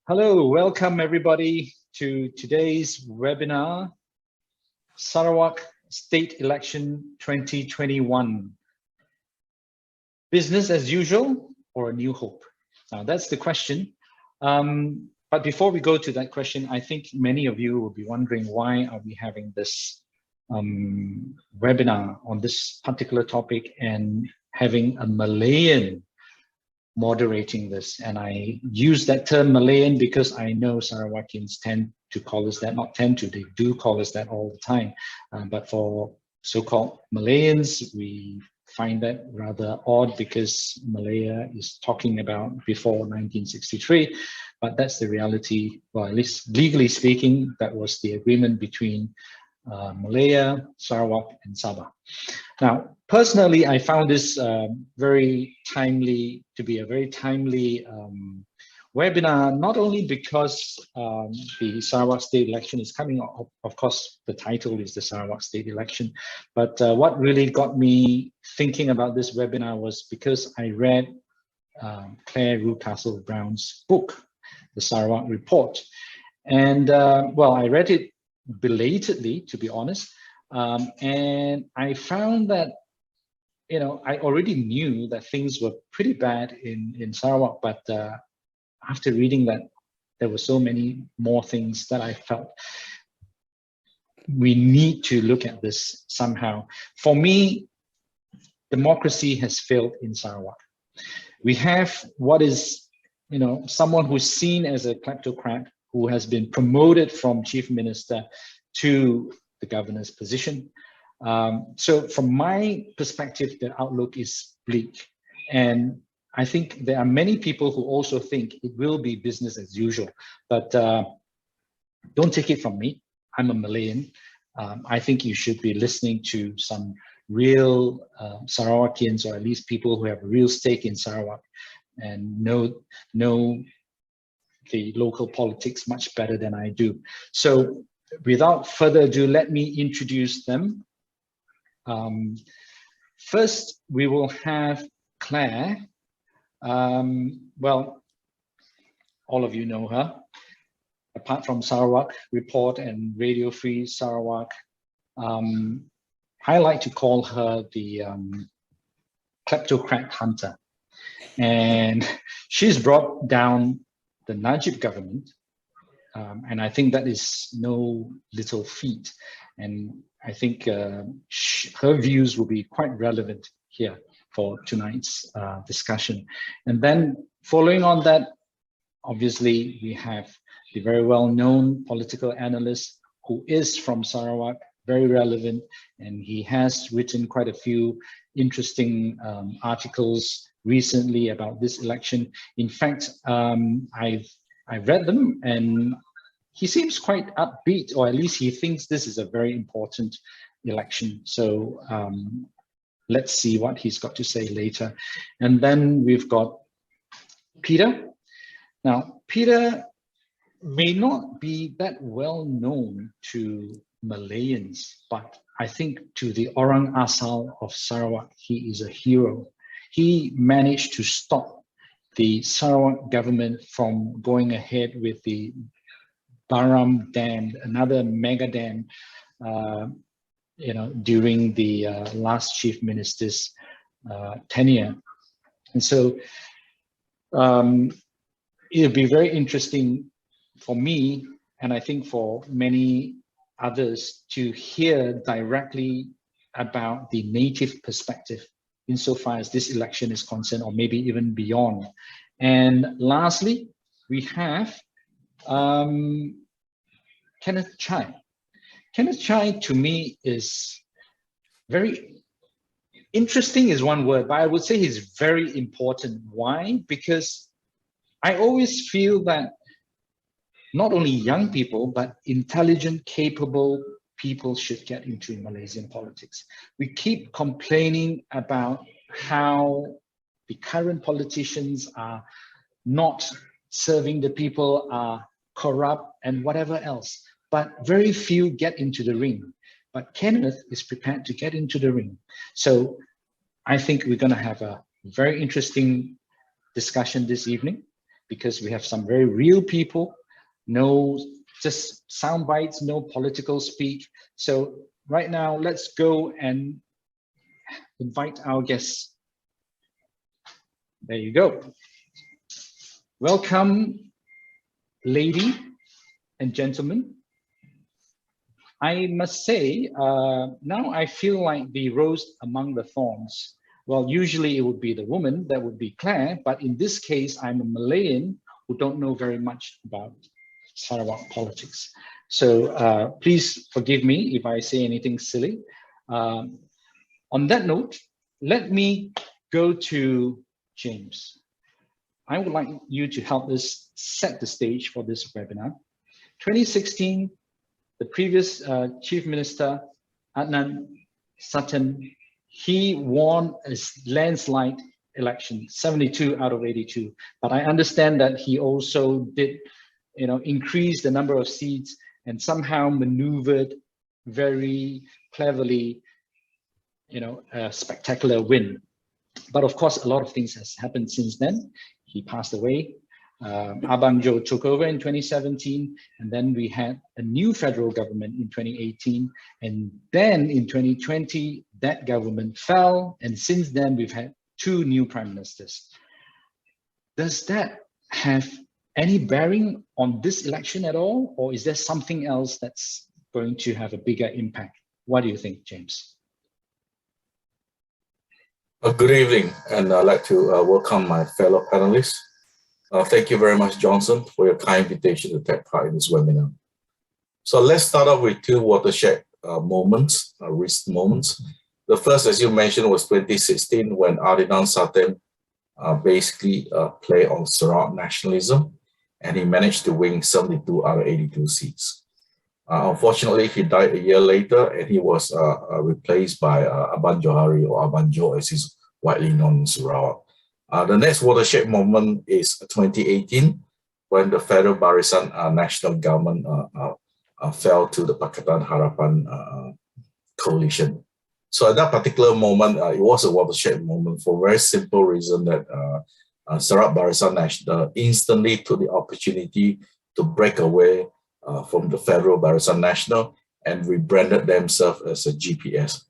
Hello, welcome everybody to today's webinar, Sarawak State Election 2021. Business as usual or a new hope? Now that's the question. But before we go to that question, I think many of you will be wondering why are we having this webinar on this particular topic and having a Malayan moderating this. And I use that term Malayan because I know Sarawakians tend to call us that, not tend to, they do call us that all the time. But for so-called Malayans, we find that rather odd because Malaya is talking about before 1963, but that's the reality, well, at least legally speaking, that was the agreement between Malaya, Sarawak, and Sabah. Now, personally, I found this very timely, to be a very timely webinar, not only because the Sarawak state election is coming up, of course, the title is the Sarawak state election, but what really got me thinking about this webinar was because I read Clare Rewcastle Brown's book, The Sarawak Report. And well, I read it belatedly, to be honest, and I found that, you know, I already knew that things were pretty bad in Sarawak, but after reading that, there were so many more things that I felt we need to look at this somehow. For me, democracy has failed in Sarawak. We have what is, you know, someone who's seen as a kleptocrat who has been promoted from chief minister to the governor's position. So from my perspective, the outlook is bleak. And I think there are many people who also think it will be business as usual, but don't take it from me. I'm a Malayan. I think you should be listening to some real Sarawakians, or at least people who have a real stake in Sarawak and know the local politics much better than I do. So without further ado, let me introduce them. First, we will have Clare. Well, all of you know her. Apart from Sarawak Report and Radio Free Sarawak, I like to call her the kleptocrat hunter. And she's brought down the Najib government, and I think that is no little feat. And I think her views will be quite relevant here for tonight's discussion. And then following on that, obviously, we have the very well-known political analyst who is from Sarawak, very relevant, and he has written quite a few interesting articles recently about this election. In fact, I've read them, and he seems quite upbeat, or at least he thinks this is a very important election. So let's see what he's got to say later. And then we've got Peter. Now, Peter may not be that well known to Malayans, but I think to the Orang Asal of Sarawak, he is a hero. He managed to stop the Sarawak government from going ahead with the Baram Dam, another mega dam, you know, during the last chief minister's tenure. And so it'll be very interesting for me, and I think for many others, to hear directly about the native perspective insofar as this election is concerned, or maybe even beyond. And lastly, we have Kenneth Chai. Kenneth Chai, to me, is very interesting is one word, but I would say he's very important. Why? Because I always feel that not only young people, but intelligent, capable people should get into Malaysian politics. We keep complaining about how the current politicians are not serving the people, are corrupt and whatever else, but very few get into the ring. But Kenneth is prepared to get into the ring. So I think we're going to have a very interesting discussion this evening. because we have some very real people, no just sound bites, no political speak. So right now, let's go and invite our guests. There you go. Welcome, lady and gentlemen. I must say, now I feel like the rose among the thorns. Well, usually it would be the woman, that would be Clare, but in this case, I'm a Malayan who don't know very much about Sarawak politics. So please forgive me if I say anything silly. On that note, let me go to James. I would like you to help us set the stage for this webinar. 2016, the previous Chief Minister, Adnan Sutton, he won a landslide election, 72 out of 82. But I understand that he also did, increase the number of seats and somehow maneuvered very cleverly, a spectacular win. But of course, a lot of things has happened since then. He passed away. Abang Jo took over in 2017, and then we had a new federal government in 2018, and then in 2020 that government fell, and since then we've had 2 new prime ministers. Does that have any bearing on this election at all, or is there something else that's going to have a bigger impact? What do you think, James? Good evening, and I'd like to welcome my fellow panelists. Thank you very much, Jonson, for your kind invitation to take part in this webinar. So let's start off with 2 watershed moments, recent moments. The first, as you mentioned, was 2016 when Adnan Sutton basically played on Sarawak nationalism, and he managed to win 72 out of 82 seats. Unfortunately, he died a year later, and he was replaced by Abang Johari, or Abang Jo, as he's widely known in Sarawak. The next watershed moment is 2018, when the Federal Barisan National Government fell to the Pakatan Harapan coalition. So at that particular moment, it was a watershed moment for a very simple reason that Sarawak Barisan Nasional instantly took the opportunity to break away from the Federal Barisan Nasional and rebranded themselves as a GPS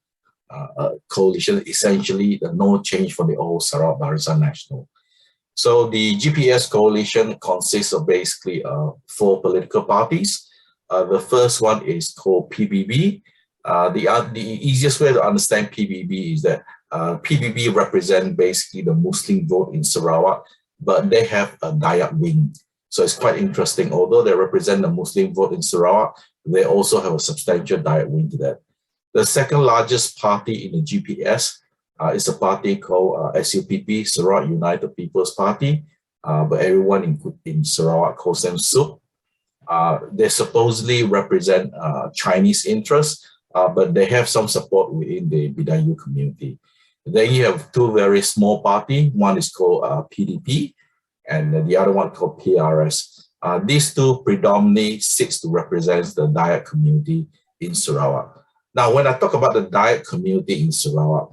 coalition, essentially no change from the old Sarawak Barisan Nasional. So the GPS coalition consists of basically 4 political parties. The first one is called PBB. The easiest way to understand PBB is that PBB represent basically the Muslim vote in Sarawak, but they have a Dayak wing. So it's quite interesting. Although they represent the Muslim vote in Sarawak, they also have a substantial Dayak wing to that. The second largest party in the GPS is a party called SUPP, Sarawak United People's Party, but everyone in Sarawak calls them SUP. They supposedly represent Chinese interests, but they have some support within the Bidayu community. Then you have 2 very small parties. One is called PDP, and the other one called PRS. These 2 predominantly seek to represent the Dayak community in Sarawak. Now, when I talk about the Dayak community in Sarawak,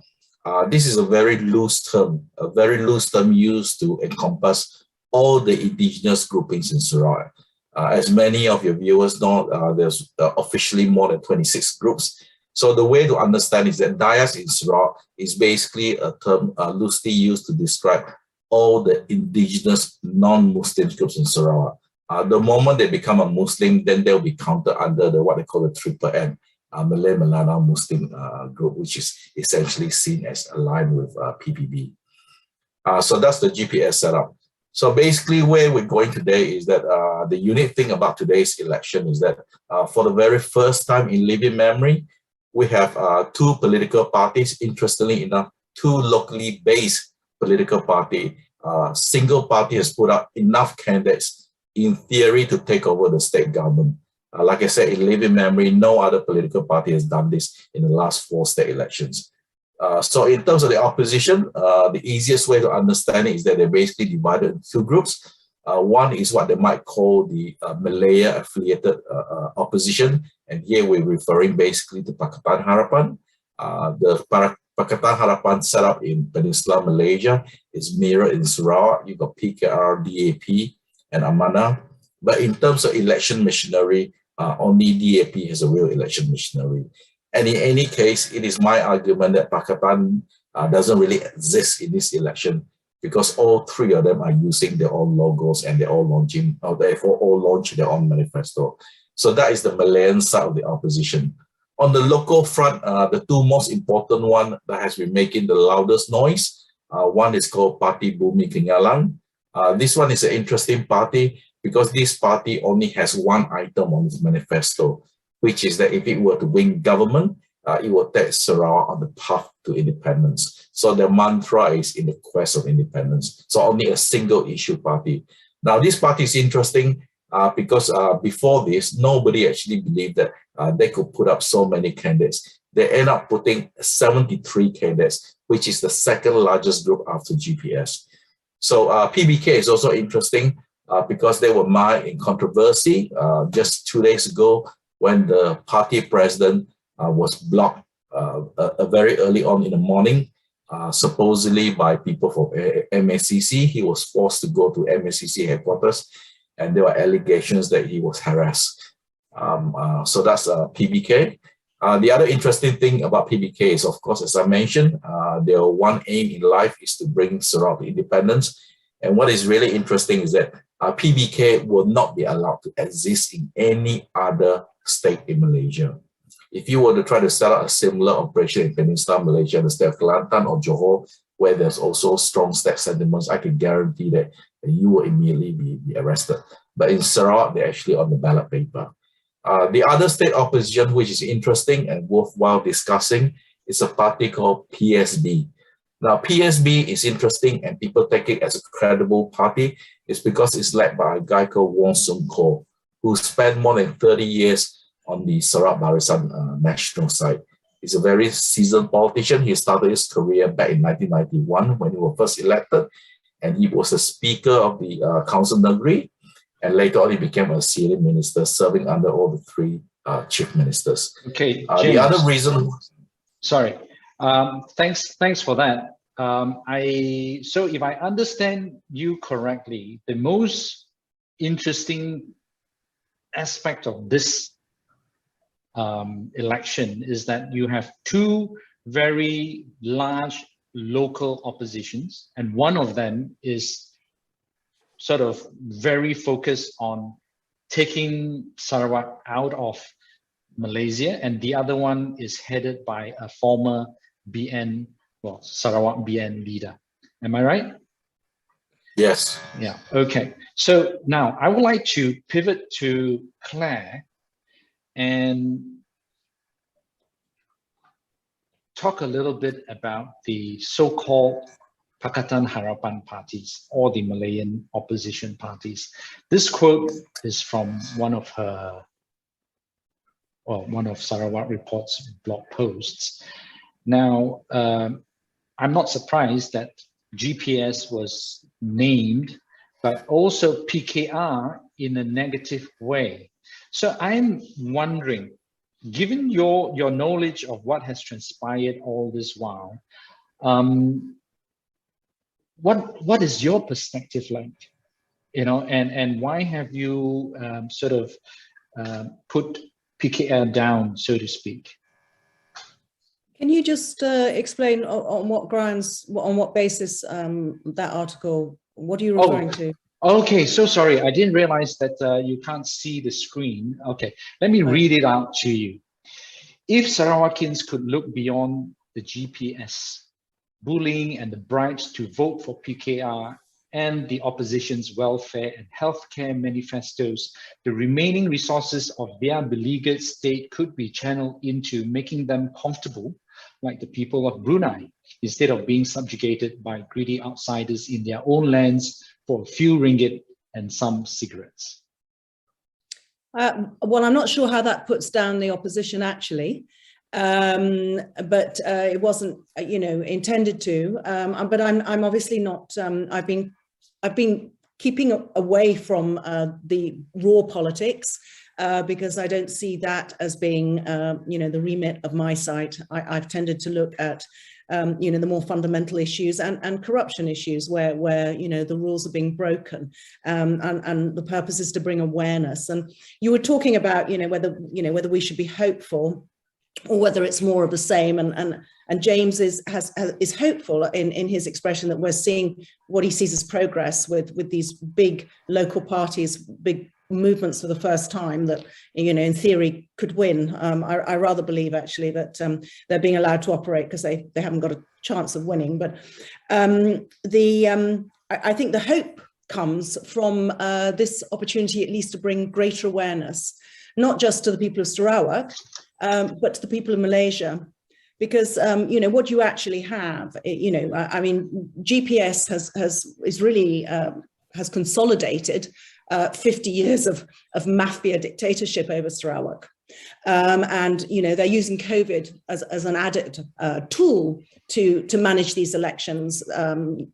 this is a very loose term used to encompass all the indigenous groupings in Sarawak. As many of your viewers know, there's officially more than 26 groups. So the way to understand is that Dayaks in Sarawak is basically a term loosely used to describe all the indigenous non-Muslim groups in Sarawak. The moment they become a Muslim, then they'll be counted under what they call the triple N, Malay Melanau Muslim group, which is essentially seen as aligned with PPB. So that's the GPS setup. So basically where we're going today is that the unique thing about today's election is that for the very first time in living memory, we have 2 political parties, interestingly enough, 2 locally based political party. Single party has put up enough candidates in theory to take over the state government. Like I said, in living memory, no other political party has done this in the last 4 state elections. So in terms of the opposition, the easiest way to understand it is that they're basically divided into 2 groups. One is what they might call the Malaya affiliated opposition, and here we're referring basically to Pakatan Harapan. The Pakatan Harapan set up in Peninsular Malaysia is mirrored in Sarawak. You've got PKR, DAP, and Amanah. But in terms of election machinery, only DAP has a real election machinery. And in any case, it is my argument that Pakatan doesn't really exist in this election because all three of them are using their own logos and they're all launching, or therefore all launch their own manifesto. So that is the Malayan side of the opposition. On the local front, the two most important one that has been making the loudest noise, one is called Parti Bumi Kenyalang. This one is an interesting party because this party only has one item on its manifesto, which is that if it were to win government, it will take Sarawak on the path to independence. So the mantra is in the quest of independence. So only a single issue party. Now this party is interesting because before this, nobody actually believed that they could put up so many candidates. They end up putting 73 candidates, which is the second largest group after GPS. So PBK is also interesting because they were mired in controversy just 2 days ago when the party president was blocked very early on in the morning, supposedly by people from MACC. He was forced to go to MACC headquarters, and there were allegations that he was harassed. So that's PBK. The other interesting thing about PBK is, of course, as I mentioned, their one aim in life is to bring Sarawak to independence. And what is really interesting is that PBK will not be allowed to exist in any other state in Malaysia. If you were to try to set up a similar operation in Peninsular Malaysia, the state of Kelantan or Johor, where there's also strong state sentiments, I can guarantee that you will immediately be arrested. But in Sarawak, they're actually on the ballot paper. The other state opposition, which is interesting and worthwhile discussing, is a party called PSB. Now, PSB is interesting and people take it as a credible party. It's because it's led by a guy called Wong Sung Ko, who spent more than 30 years on the Sarawak Barisan national side. He's a very seasoned politician. He started his career back in 1991 when he was first elected, and he was the speaker of the Council Negeri, and later on he became a senior minister, serving under all the three chief ministers. Okay, James, the other reason... Sorry, thanks for that. So if I understand you correctly, the most interesting aspect of this election is that you have two very large local oppositions, and one of them is sort of very focused on taking Sarawak out of Malaysia, and the other one is headed by a former BN, well, Sarawak BN leader. Am I right? Yes. Yeah, okay. So now I would like to pivot to Clare and talk a little bit about the so-called Pakatan Harapan parties, or the Malayan opposition parties. This quote is from one of Sarawak Report's blog posts. Now, I'm not surprised that GPS was named, but also PKR in a negative way. So I'm wondering, given your knowledge of what has transpired all this while, what is your perspective like? You know, and why have you sort of put PKR down, so to speak? Can you just explain on what grounds, on what basis that article, what are you referring to? Okay, so sorry, I didn't realize that you can't see the screen. Okay, let me read it out to you. If Sarawakians could look beyond the GPS, bullying and the bribes to vote for PKR and the opposition's welfare and healthcare manifestos, the remaining resources of their beleaguered state could be channeled into making them comfortable, like the people of Brunei, instead of being subjugated by greedy outsiders in their own lands for a few ringgit and some cigarettes. Well, I'm not sure how that puts down the opposition actually, but it wasn't, you know, intended to. But I'm obviously not. I've been keeping away from the raw politics. because I don't see that as being, the remit of my site. I've tended to look at, the more fundamental issues and corruption issues where the rules are being broken, and the purpose is to bring awareness. And you were talking about, whether we should be hopeful or whether it's more of the same. And James is hopeful in his expression that we're seeing what he sees as progress with these big local parties, big movements for the first time that, in theory could win. I rather believe actually that they're being allowed to operate because they haven't got a chance of winning. But I think the hope comes from this opportunity at least to bring greater awareness, not just to the people of Sarawak, but to the people of Malaysia. Because what you actually have, GPS has consolidated 50 years of mafia dictatorship over Sarawak, and they're using COVID as an added tool to manage these elections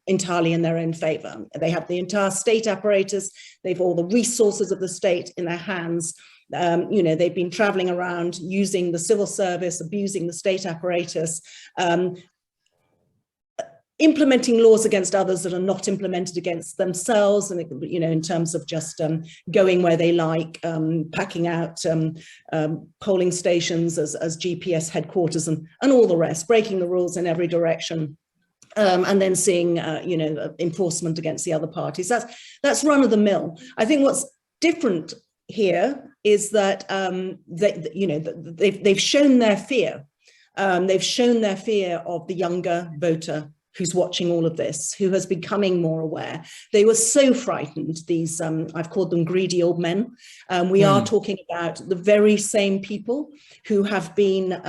entirely in their own favour. They have the entire state apparatus. They've all the resources of the state in their hands. They've been traveling around using the civil service, abusing the state apparatus, implementing laws against others that are not implemented against themselves, and in terms of just going where they like, packing out polling stations as GPS headquarters, and all the rest, breaking the rules in every direction. And then seeing enforcement against the other parties. That's run of the mill. I think what's different here is that they've shown their fear. They've shown their fear of the younger voter who's watching all of this, who has becoming more aware. They were so frightened, these, I've called them greedy old men. We are talking about the very same people who have been,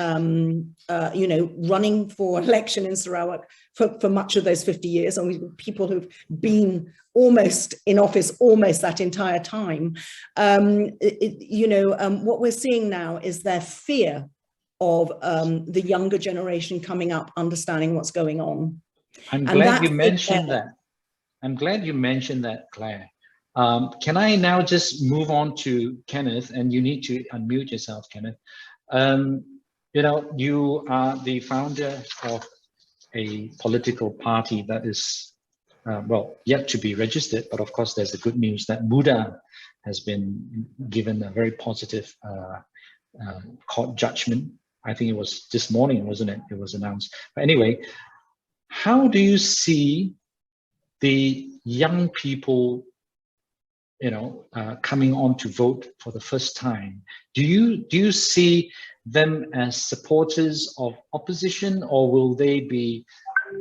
running for election in Sarawak for much of those 50 years, and people who've been almost in office almost that entire time. What we're seeing now is their fear of the younger generation coming up, understanding what's going on. I'm glad you mentioned that. I'm glad you mentioned that, Claire. Can I now just move on to Kenneth, and you need to unmute yourself, Kenneth. You are the founder of a political party that is, yet to be registered, but of course there's the good news that Buddha has been given a very positive court judgment. I think it was this morning, wasn't it? It was announced. But anyway, how do you see the young people, coming on to vote for the first time? Do you see them as supporters of opposition, or will they be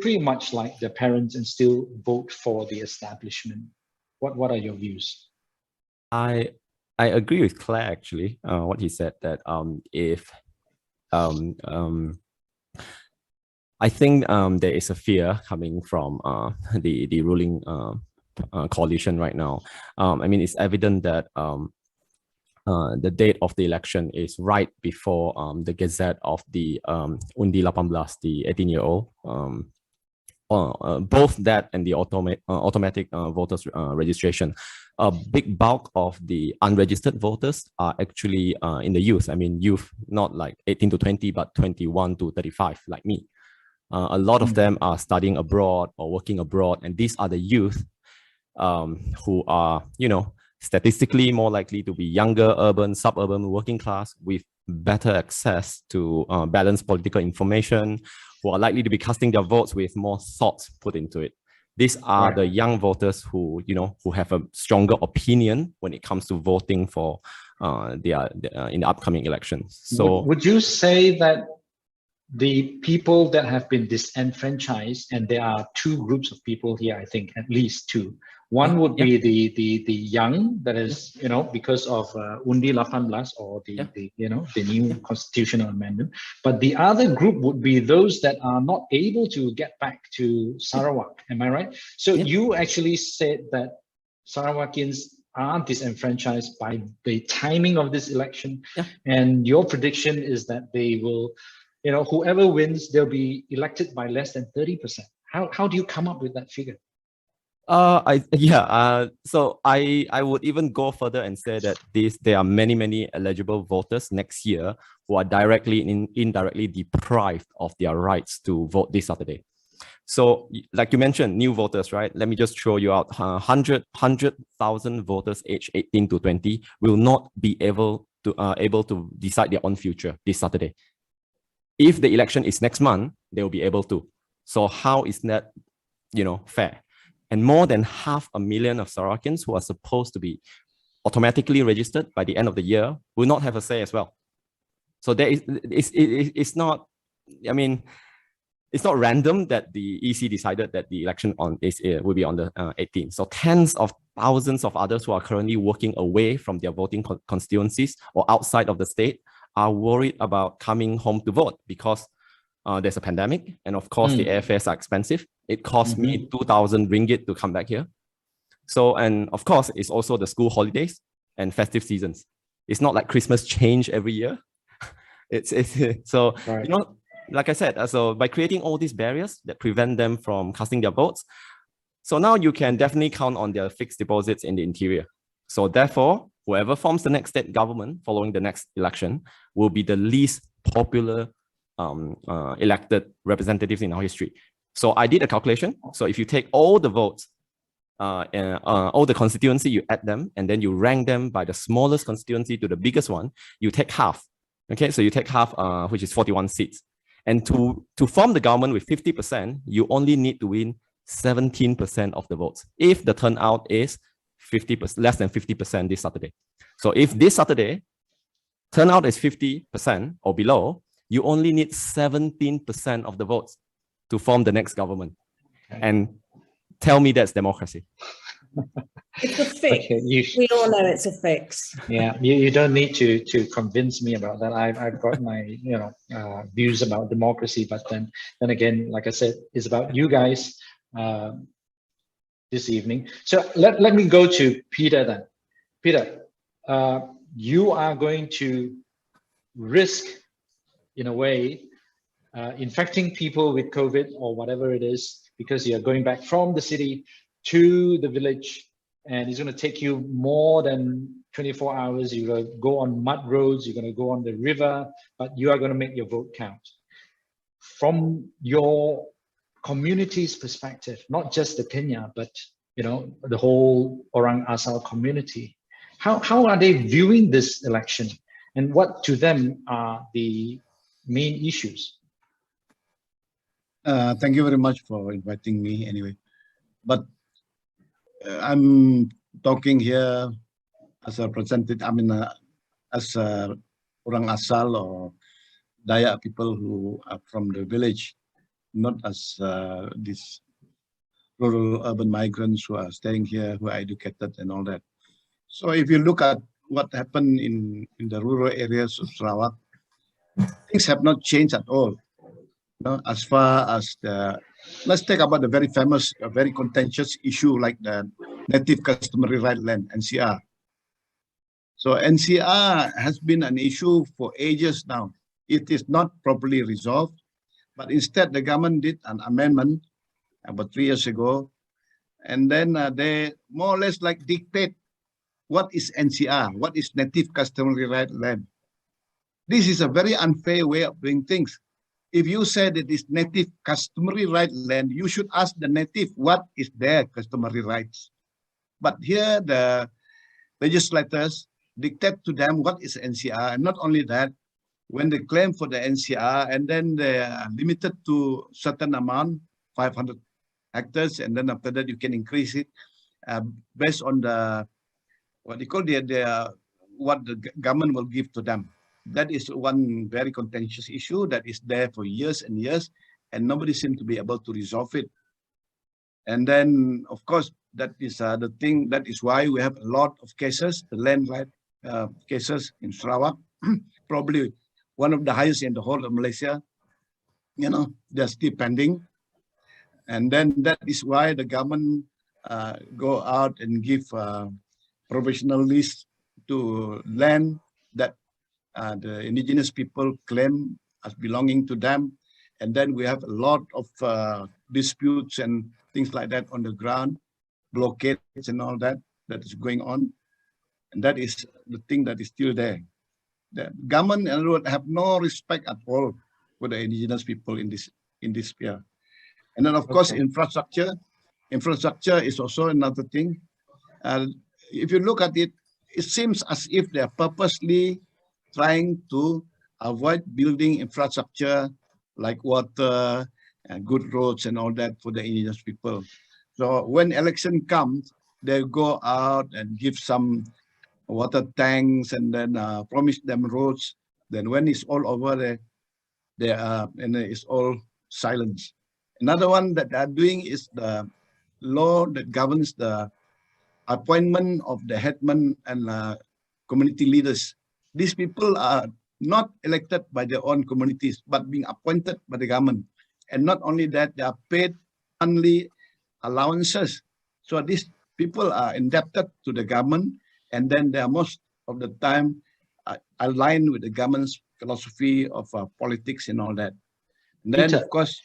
pretty much like their parents and still vote for the establishment? What are your views? I agree with Claire actually. What he said, that I think there is a fear coming from the ruling coalition right now. It's evident that the date of the election is right before the gazette of the Undi 18, the 18-year-old. Both that and the automatic voters registration. A big bulk of the unregistered voters are actually in the youth. Youth, not like 18 to 20, but 21 to 35, like me. A lot of them are studying abroad or working abroad, and these are the youth who are, statistically more likely to be younger, urban, suburban, working class, with better access to balanced political information, who are likely to be casting their votes with more thought put into it. These are the young voters who have a stronger opinion when it comes to voting for in the upcoming elections. So, would you say that the people that have been disenfranchised, and there are two groups of people here, I think at least two. One would be the young, that is, because of Undi 18 or the new constitutional amendment. But the other group would be those that are not able to get back to Sarawak. Am I right? So you actually said that Sarawakians are disenfranchised by the timing of this election, and your prediction is that they will, whoever wins, they'll be elected by less than 30%. How do you come up with that figure? So I would even go further and say that there are many eligible voters next year who are directly and indirectly deprived of their rights to vote this Saturday. So, like you mentioned, new voters, right? Let me just throw you out. 100,000 voters aged 18 to 20 will not be able to decide their own future this Saturday. If the election is next month, they will be able to. So how is that, fair? And more than 500,000 of Sarawakians who are supposed to be automatically registered by the end of the year will not have a say as well. So it's not, it's not random that the EC decided that the election will be on the 18th. So tens of thousands of others who are currently working away from their voting constituencies or outside of the state are worried about coming home to vote because there's a pandemic, and of course the airfares are expensive. It cost me 2,000 ringgit to come back here. So, and of course, it's also the school holidays and festive seasons. It's not like Christmas change every year. So, right. Like I said, so by creating all these barriers that prevent them from casting their votes, so now you can definitely count on their fixed deposits in the interior. So therefore, whoever forms the next state government following the next election will be the least popular elected representatives in our history. So I did a calculation. So if you take all the votes, all the constituency, you add them, and then you rank them by the smallest constituency to the biggest one, you take half. Okay, so you take half, which is 41 seats. And to form the government with 50%, you only need to win 17% of the votes if the turnout is 50%, less than 50% this Saturday. So if this Saturday turnout is 50% or below, you only need 17% of the votes to form the next government. Okay. And tell me that's democracy. It's a fix. Okay, we all know it's a fix. Yeah, you don't need to convince me about that. I've got my views about democracy, but then again, like I said, it's about you guys this evening. So let me go to Peter then. Peter, you are going to risk, in a way, infecting people with COVID or whatever it is, because you're going back from the city to the village, and it's going to take you more than 24 hours. You're going to go on mud roads, you're going to go on the river, but you are going to make your vote count. From your community's perspective, not just the Kenya, but the whole Orang Asal community, how are they viewing this election, and what to them are the main issues? Thank you very much for inviting me anyway. But I'm talking here as a representative, as a Orang Asal or Dayak people who are from the village, not as these rural urban migrants who are staying here, who are educated and all that. So if you look at what happened in the rural areas of Sarawak, things have not changed at all. As far as let's take about the very famous, very contentious issue like the Native Customary Right Land, NCR. So NCR has been an issue for ages now. It is not properly resolved, but instead the government did an amendment about 3 years ago, and then they more or less like dictate what is NCR, what is Native Customary Right Land. This is a very unfair way of doing things. If you say that it's Native Customary Right Land, you should ask the native what is their customary rights. But here the legislators dictate to them what is NCR, and not only that, when they claim for the NCR and then they are limited to certain amount, 500 hectares, and then after that you can increase it based on the what they call what the government will give to them. That is one very contentious issue that is there for years and years, and nobody seems to be able to resolve it. And then, of course, that is the thing. That is why we have a lot of cases, the land right cases in Sarawak, probably one of the highest in the whole of Malaysia. They're still pending. And then that is why the government go out and give provisional list to land that the indigenous people claim as belonging to them. And then we have a lot of disputes and things like that on the ground. blockades and all that is going on. And that is the thing that is still there. The government and have no respect at all for the indigenous people in this sphere. And then of course, infrastructure is also another thing. If you look at it, it seems as if they are purposely trying to avoid building infrastructure like water and good roads and all that for the indigenous people. So when election comes, they go out and give some water tanks and then promise them roads. Then when it's all over, and it's all silence. Another one that they are doing is the law that governs the appointment of the headmen and community leaders. These people are not elected by their own communities, but being appointed by the government. And not only that, they are paid monthly allowances. So these people are indebted to the government, and then they are most of the time aligned with the government's philosophy of politics and all that. And then, Peter, of course,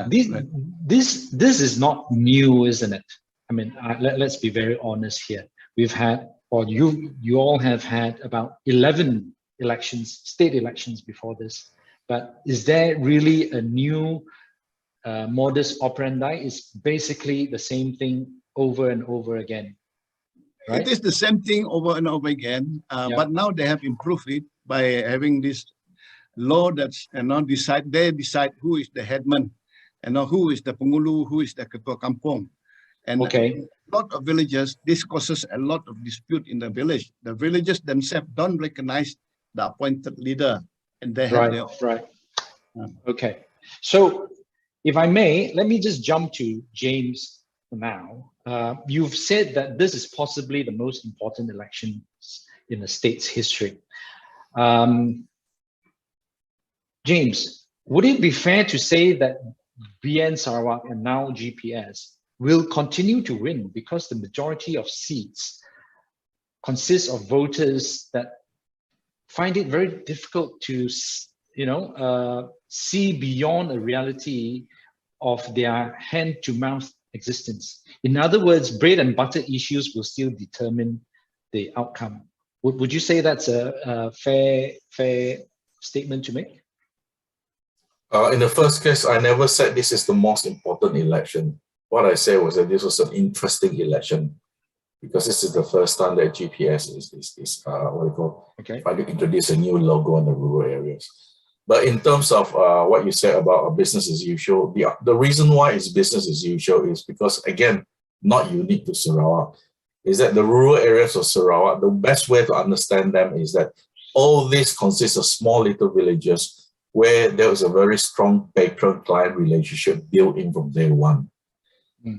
this is not new, isn't it? I mean, let's be very honest here. We've had, or you all have had about 11 elections, state elections before this. But is there really a new modus operandi? It's basically the same thing over and over again. Right? It is the same thing over and over again, but now they have improved it by having this law that's they decide who is the headman, and who is the pengulu, who is the ketua kampung. And a lot of villages, this causes a lot of dispute in the village. The villages themselves don't recognize the appointed leader, and they have their own. Okay. So if I may, let me just jump to James now. You've said that this is possibly the most important election in the state's history. James, would it be fair to say that BN Sarawak and now GPS will continue to win because the majority of seats consist of voters that find it very difficult to, see beyond a reality of their hand-to-mouth existence? In other words, bread and butter issues will still determine the outcome. Would you say that's a fair statement to make? In the first case, I never said this is the most important election. What I said was that this was an interesting election because this is the first time that GPS is trying to introduce a new logo in the rural areas. But in terms of what you said about business as usual, the reason why it's business as usual is because, again, not unique to Sarawak, is that the rural areas of Sarawak, the best way to understand them is that all this consists of small little villages where there was a very strong patron-client relationship built in from day one.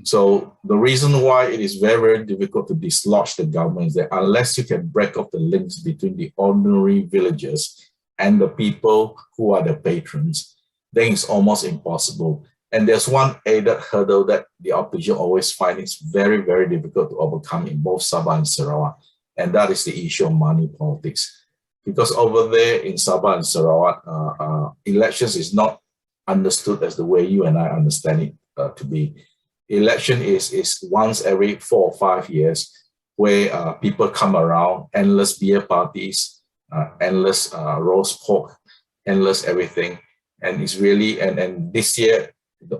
So the reason why it is very, very difficult to dislodge the government is that unless you can break off the links between the ordinary villagers and the people who are the patrons, then it's almost impossible. And there's one added hurdle that the opposition always find is very, very difficult to overcome in both Sabah and Sarawak, and that is the issue of money politics. Because over there in Sabah and Sarawak, elections is not understood as the way you and I understand it to be. Election is once every 4 or 5 years where people come around, endless beer parties, endless roast pork, endless everything. And it's really, and this year,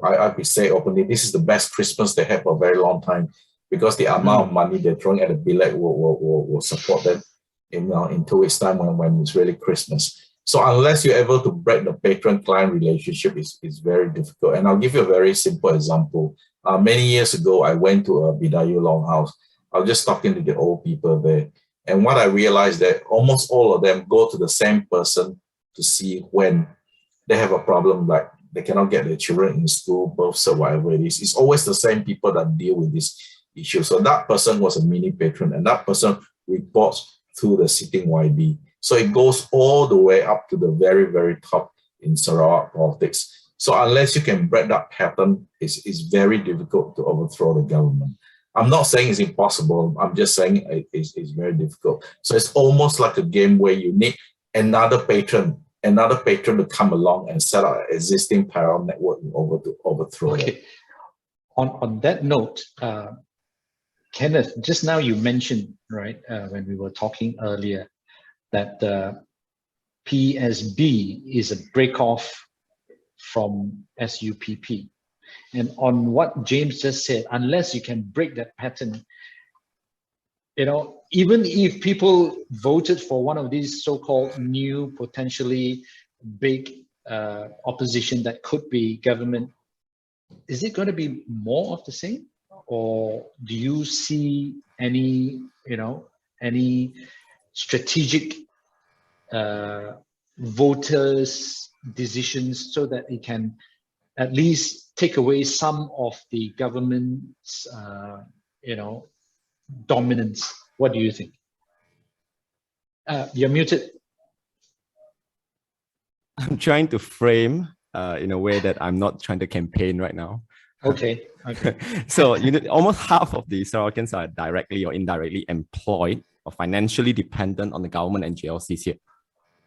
I would say openly, this is the best Christmas they had for a very long time because the amount of money they're throwing at the billet will support them in 2 weeks' time when it's really Christmas. So unless you're able to break the patron-client relationship, it's very difficult. And I'll give you a very simple example. Many years ago, I went to a Bidayu longhouse. I was just talking to the old people there. And what I realized that almost all of them go to the same person to see when they have a problem, like they cannot get their children in school, births or whatever it is. It's always the same people that deal with this issue. So that person was a mini patron, and that person reports through the sitting YB. So it goes all the way up to the very, very top in Sarawak politics. So unless you can break that pattern, it's very difficult to overthrow the government. I'm not saying it's impossible. I'm just saying it's very difficult. So it's almost like a game where you need another patron to come along and set up an existing parallel network to overthrow it. On that note, Kenneth, just now you mentioned, right, when we were talking earlier, that PSB is a break-off from SUPP. And on what James just said, unless you can break that pattern, you know, even if people voted for one of these so-called new, potentially big opposition that could be government, is it going to be more of the same? Or do you see any, you know, any strategic voters' decisions so that it can at least take away some of the government's, you know, dominance? What do you think? You're muted. I'm trying to frame in a way that I'm not trying to campaign right now. Okay. Okay. So you know, almost half of the Sarawakians are directly or indirectly employed or financially dependent on the government and GLCs here.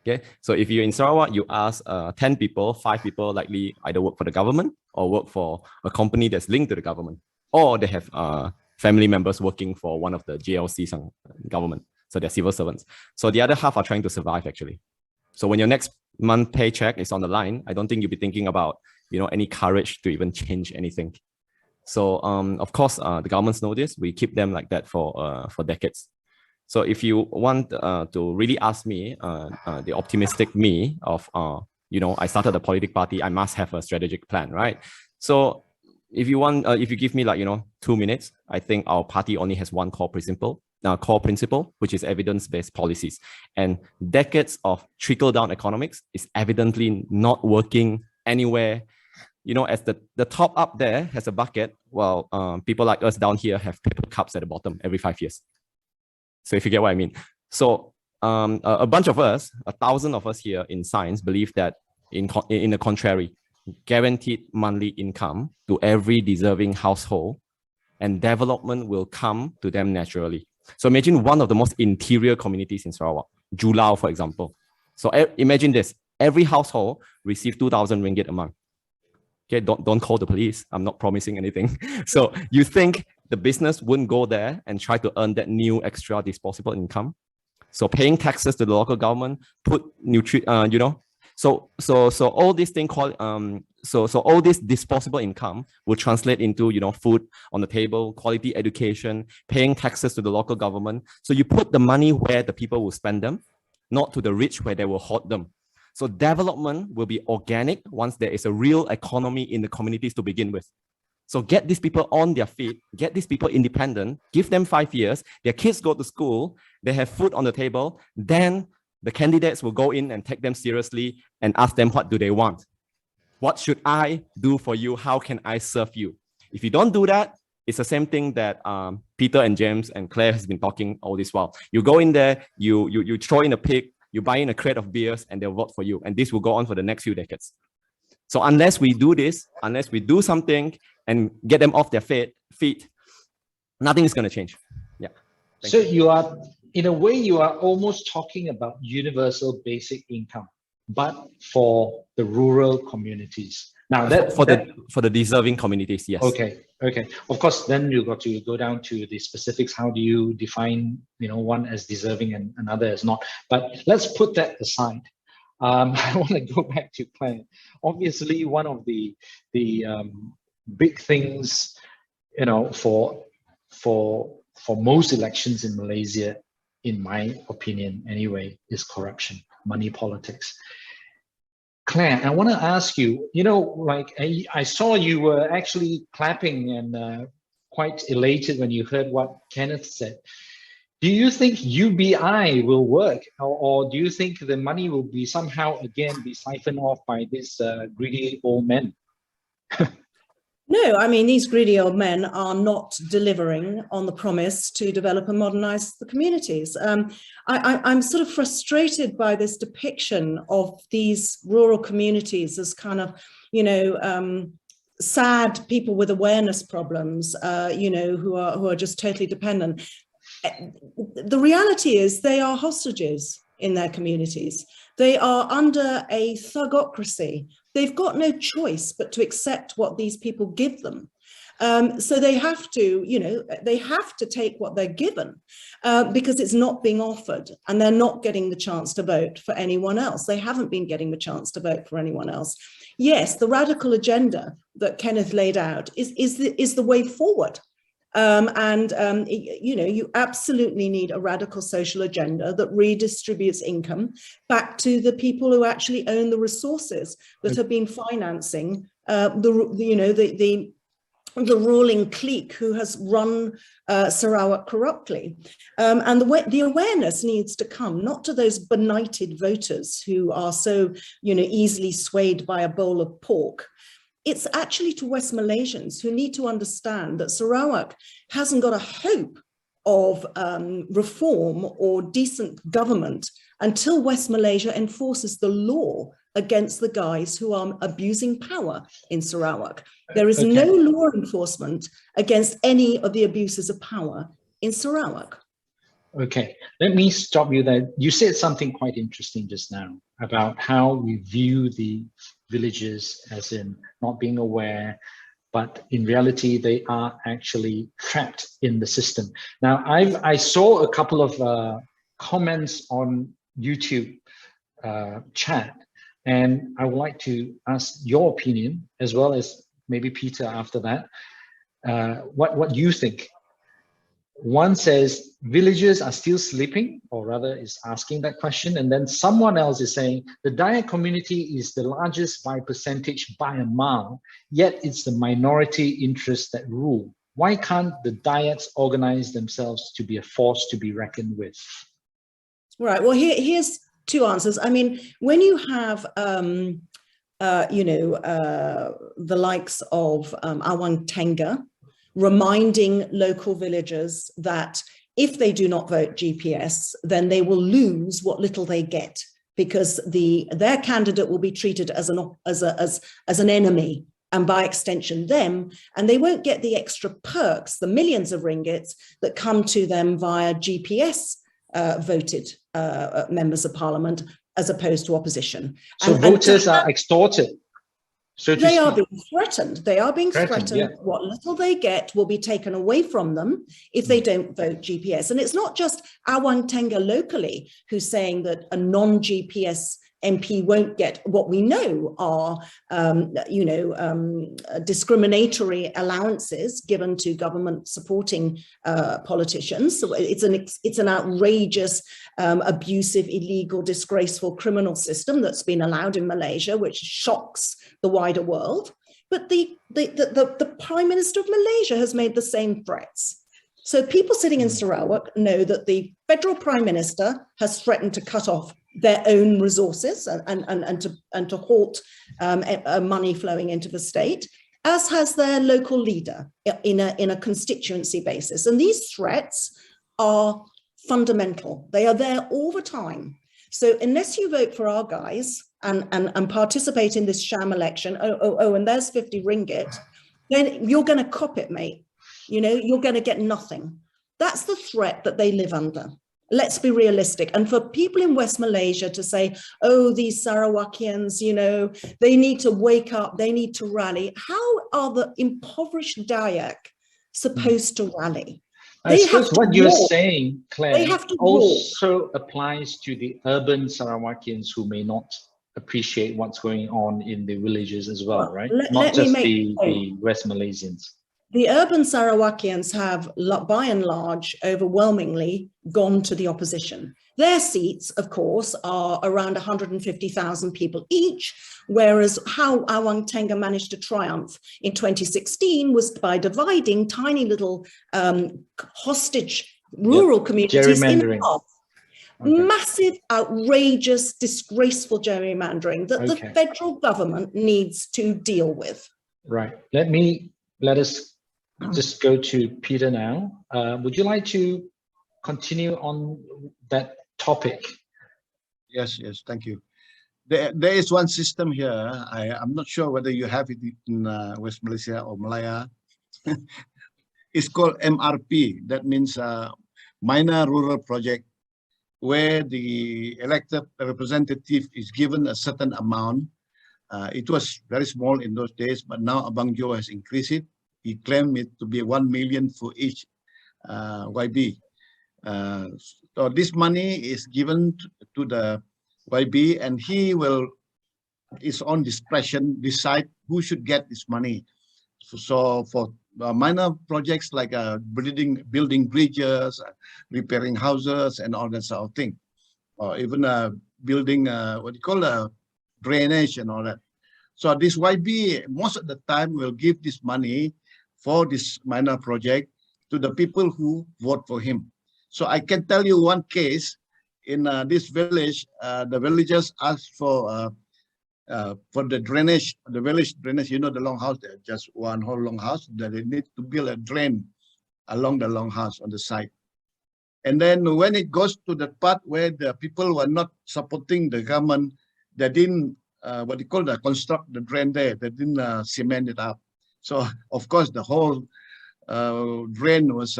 Okay, so if you're in Sarawak, you ask 10 people, 5 people likely either work for the government or work for a company that's linked to the government, or they have family members working for one of the GLCs and government. So they're civil servants. So the other half are trying to survive actually. So when your next month paycheck is on the line, I don't think you'll be thinking about, you know, any courage to even change anything. So of course, the governments know this. We keep them like that for decades. So if you want to really ask me, the optimistic me of, you know, I started a political party, I must have a strategic plan, right? So if you want, if you give me like, you know, 2 minutes, I think our party only has one core principle, which is evidence-based policies. And decades of trickle-down economics is evidently not working anywhere. You know, as the top up there has a bucket, while people like us down here have paper cups at the bottom every 5 years. So if you get what I mean. So a bunch of us, 1,000 of us here in Sains believe that in the contrary, guaranteed monthly income to every deserving household and development will come to them naturally. So imagine one of the most interior communities in Sarawak, Julau, for example. So imagine this, every household receives 2,000 ringgit a month. Okay, don't call the police. I'm not promising anything. So you think the business wouldn't go there and try to earn that new extra disposable income? So paying taxes to the local government, put you know, so all these things called so all this disposable income will translate into, you know, food on the table, quality education, paying taxes to the local government. So you put the money where the people will spend them, not to the rich where they will hoard them. So development will be organic once there is a real economy in the communities to begin with. So get these people on their feet, get these people independent, give them 5 years, their kids go to school, they have food on the table, then the candidates will go in and take them seriously and ask them, what do they want? What should I do for you? How can I serve you? If you don't do that, it's the same thing that Peter and James and Claire has been talking all this while. You go in there, you throw in a pig, you buy in a crate of beers and they'll vote for you. And this will go on for the next few decades. So unless we do this, unless we do something and get them off their feet, nothing is going to change. Yeah. So you are, in a way, you are almost talking about universal basic income, but for the rural communities. Now that for the deserving communities, yes. Okay. Okay. Of course, then you got to go down to the specifics. How do you define, you know, one as deserving and another as not? But let's put that aside. I want to go back to Clare. Obviously, one of the big things, you know, for most elections in Malaysia, in my opinion anyway, is corruption, money politics. Clare, I want to ask you, you know, like I saw you were actually clapping and quite elated when you heard what Kenneth said. Do you think UBI will work, or do you think the money will be somehow again be siphoned off by this greedy old men? No, I mean, these greedy old men are not delivering on the promise to develop and modernize the communities. I'm sort of frustrated by this depiction of these rural communities as kind of, you know, sad people with awareness problems, you know, who are just totally dependent. The reality is they are hostages in their communities. They are under a thugocracy. They've got no choice but to accept what these people give them. So they have to, they have to take what they're given because it's not being offered, and they're not getting the chance to vote for anyone else. They haven't been getting the chance to vote for anyone else. Yes, the radical agenda that Kenneth laid out is the way forward. You absolutely need a radical social agenda that redistributes income back to the people who actually own the resources that have been financing the ruling clique who has run Sarawak corruptly. And the awareness needs to come not to those benighted voters who are so easily swayed by a bowl of pork. It's actually to West Malaysians who need to understand that Sarawak hasn't got a hope of reform or decent government until West Malaysia enforces the law against the guys who are abusing power in Sarawak. There is no law enforcement against any of the abuses of power in Sarawak. Okay, let me stop you there. You said something quite interesting just now about how we view the villages as in not being aware, but in reality, they are actually trapped in the system. Now, I saw a couple of comments on YouTube chat, and I would like to ask your opinion, as well as maybe Peter after that, what you think. One says villagers are still sleeping, or rather is asking that question. And then someone else is saying the Dayak community is the largest by percentage by a mile, yet it's the minority interests that rule. Why can't the Dayaks organize themselves to be a force to be reckoned with? Right, well, here's two answers. I mean, when you have, the likes of Awang Tengah, reminding local villagers that if they do not vote GPS, then they will lose what little they get, because their candidate will be treated as an enemy, and by extension them, and they won't get the extra perks, the millions of ringgits that come to them via GPS voted members of parliament, as opposed to opposition. So voters are extorted. So they are being threatened. They are being threatened. Yeah. What little they get will be taken away from them if they don't vote GPS. And it's not just Awang Tengah locally who's saying that a non-GPS MP won't get what we know are, discriminatory allowances given to government supporting politicians. So it's an outrageous, abusive, illegal, disgraceful criminal system that's been allowed in Malaysia, which shocks the wider world. But the Prime Minister of Malaysia has made the same threats. So people sitting in Sarawak know that the federal Prime Minister has threatened to cut off their own resources and to halt money flowing into the state, as has their local leader in a constituency basis. And these threats are fundamental. They are there all the time. So unless you vote for our guys and participate in this sham election, and there's 50 ringgit, then you're going to cop it, mate. You're going to get nothing. That's the threat that they live under. Let's be realistic. And for people in West Malaysia to say, oh, these Sarawakians, they need to wake up, they need to rally. How are the impoverished Dayak supposed to rally? I suppose what you're saying, Claire, also applies to the urban Sarawakians who may not appreciate what's going on in the villages as well, right? Not just the West Malaysians. The urban Sarawakians have, by and large, overwhelmingly gone to the opposition. Their seats, of course, are around 150,000 people each, whereas how Awang Tengah managed to triumph in 2016 was by dividing tiny little hostage rural communities in half. Massive, outrageous, disgraceful gerrymandering that the federal government needs to deal with. Right. Let us just go to Peter now. Would you like to continue on that topic? Yes, thank you. There is one system here. I'm not sure whether you have it in West Malaysia or Malaya. It's called MRP. That means Minor Rural Project, where the elected representative is given a certain amount. It was very small in those days, but now Abang Jo has increased it he claimed it to be 1 million for each YB. So this money is given to the YB, and he will, at his own discretion, decide who should get this money. So for minor projects like building bridges, repairing houses, and all that sort of thing, or even building drainage and all that. So this YB most of the time will give this money for this minor project to the people who vote for him. So I can tell you one case in this village. The villagers asked for the drainage, the village drainage. You know, the long house, just one whole long house. That they need to build a drain along the long house on the side. And then when it goes to the part where the people were not supporting the government, they didn't construct the drain there. They didn't cement it up. So of course the whole drain was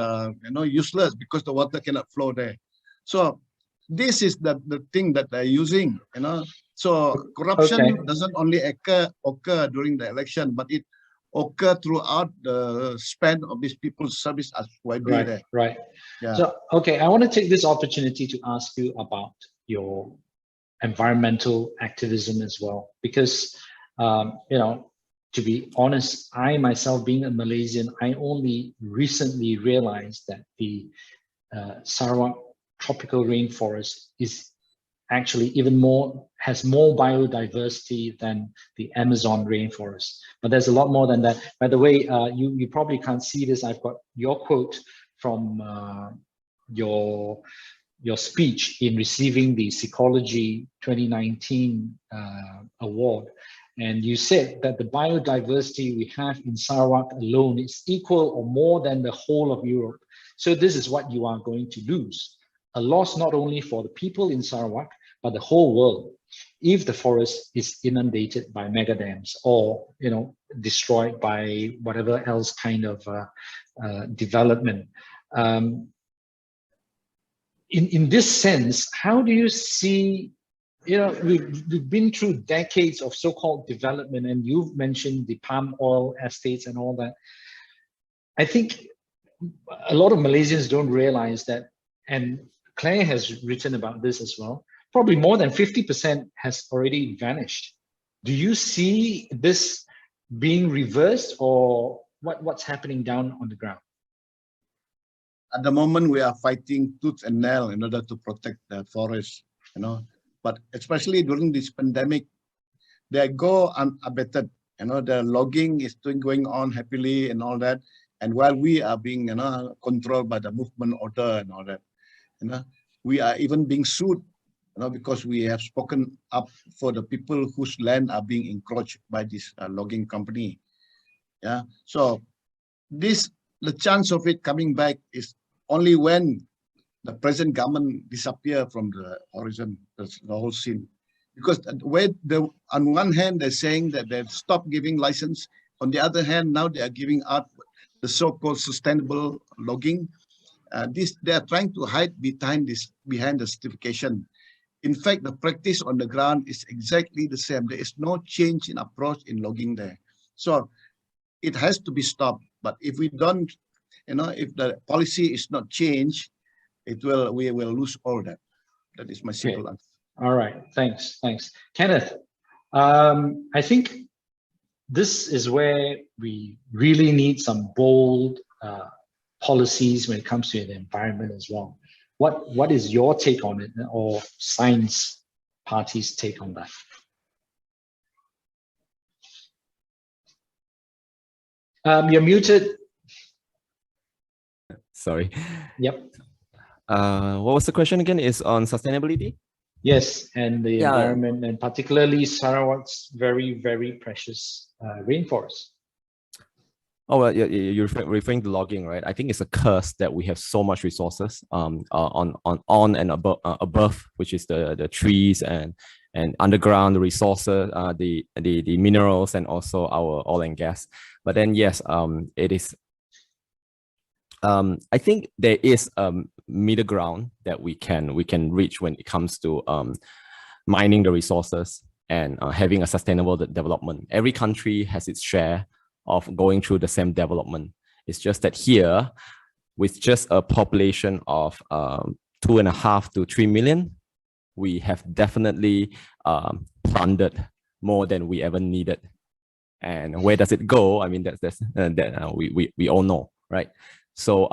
useless because the water cannot flow there. So this is the thing that they're using. So corruption doesn't only occur during the election, but it occur throughout the span of these people's service as YB there. Right. Yeah. So, okay, I want to take this opportunity to ask you about your environmental activism as well, because, to be honest, I myself being a Malaysian, I only recently realized that the Sarawak tropical rainforest is actually has more biodiversity than the Amazon rainforest. But there's a lot more than that. By the way, you probably can't see this. I've got your quote from your speech in receiving the Psychology 2019 award. And you said that the biodiversity we have in Sarawak alone is equal or more than the whole of Europe. So this is what you are going to lose. A loss not only for the people in Sarawak, but the whole world, if the forest is inundated by mega dams or destroyed by whatever else kind of development. In this sense, how do you see? We've been through decades of so-called development, and you've mentioned the palm oil estates and all that. I think a lot of Malaysians don't realize that, and Clare has written about this as well. Probably more than 50% has already vanished. Do you see this being reversed, or what's happening down on the ground? At the moment, we are fighting tooth and nail in order to protect the forest, But especially during this pandemic, they go unabated. The logging is going on happily and all that. And while we are being, controlled by the movement order and all that, we are even being sued, because we have spoken up for the people whose land are being encroached by this logging company. Yeah. So the chance of it coming back is only when the present government disappear from the horizon, the whole scene. Because on one hand, they're saying that they've stopped giving license. On the other hand, now they are giving out the so-called sustainable logging. They are trying to hide behind the certification. In fact, the practice on the ground is exactly the same. There is no change in approach in logging there. So it has to be stopped. But if we don't, if the policy is not changed, we will lose all that. That is my simple answer. All right, thanks. Kenneth, I think this is where we really need some bold policies when it comes to the environment as well. What is your take on it, or Sains Party's take on that? You're muted. Sorry. Yep. What was the question again? Is on sustainability? Yes, and the environment, and particularly Sarawak's very, very precious rainforest. Oh, well, you're referring to logging, right? I think it's a curse that we have so much resources on and above, which is the trees and underground, the resources, the minerals, and also our oil and gas. But then yes, it is. I think there is middle ground that we can reach when it comes to mining the resources and having a sustainable development. Every country has its share of going through the same development. It's just that here, with just a population of 2.5 to 3 million, we have definitely plundered more than we ever needed. And where does it go? I mean, we all know, right? So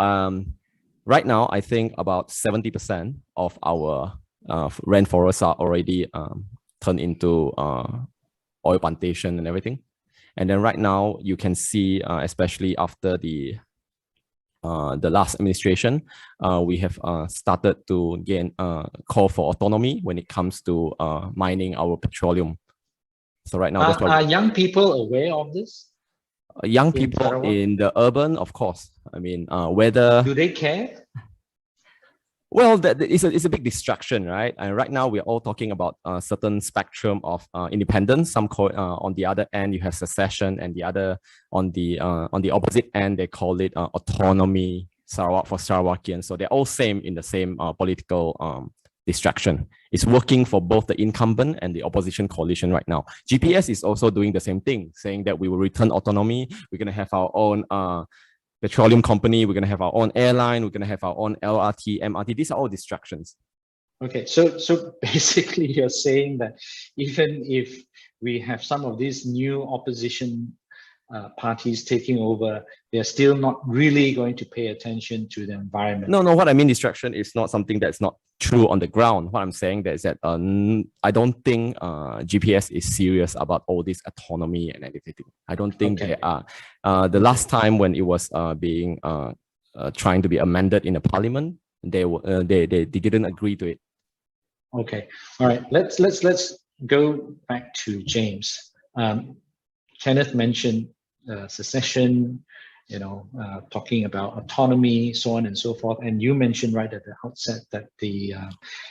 right now, I think about 70% of our rainforests are already turned into oil plantation and everything. And then right now, you can see, especially after the last administration, we have started to gain call for autonomy when it comes to mining our petroleum. So right now, that's why are young people aware of this? Young people Sarawak? in the urban, of course. I mean, whether Do they care? well, it's a big distraction, right? And right now we're all talking about a certain spectrum of independence. Some call on the other end you have secession, and the other on the opposite end they call it autonomy, Sarawak for Sarawakian. So they're all same in the same political distraction. It's working for both the incumbent and the opposition coalition right now. GPS is also doing the same thing, saying that we will return autonomy. We're going to have our own petroleum company. We're going to have our own airline. We're going to have our own LRT, MRT. These are all distractions. Okay, so basically you're saying that even if we have some of these new opposition parties taking over, they're still not really going to pay attention to the environment. No, what I mean distraction is not something that's not true on the ground. What I'm saying is that I don't think GPS is serious about all this autonomy and everything. I don't think they are. The last time when it was being trying to be amended in the parliament, they didn't agree to it. Okay, all right. Let's go back to James. Kenneth mentioned secession, talking about autonomy, so on and so forth. And you mentioned right at the outset that the,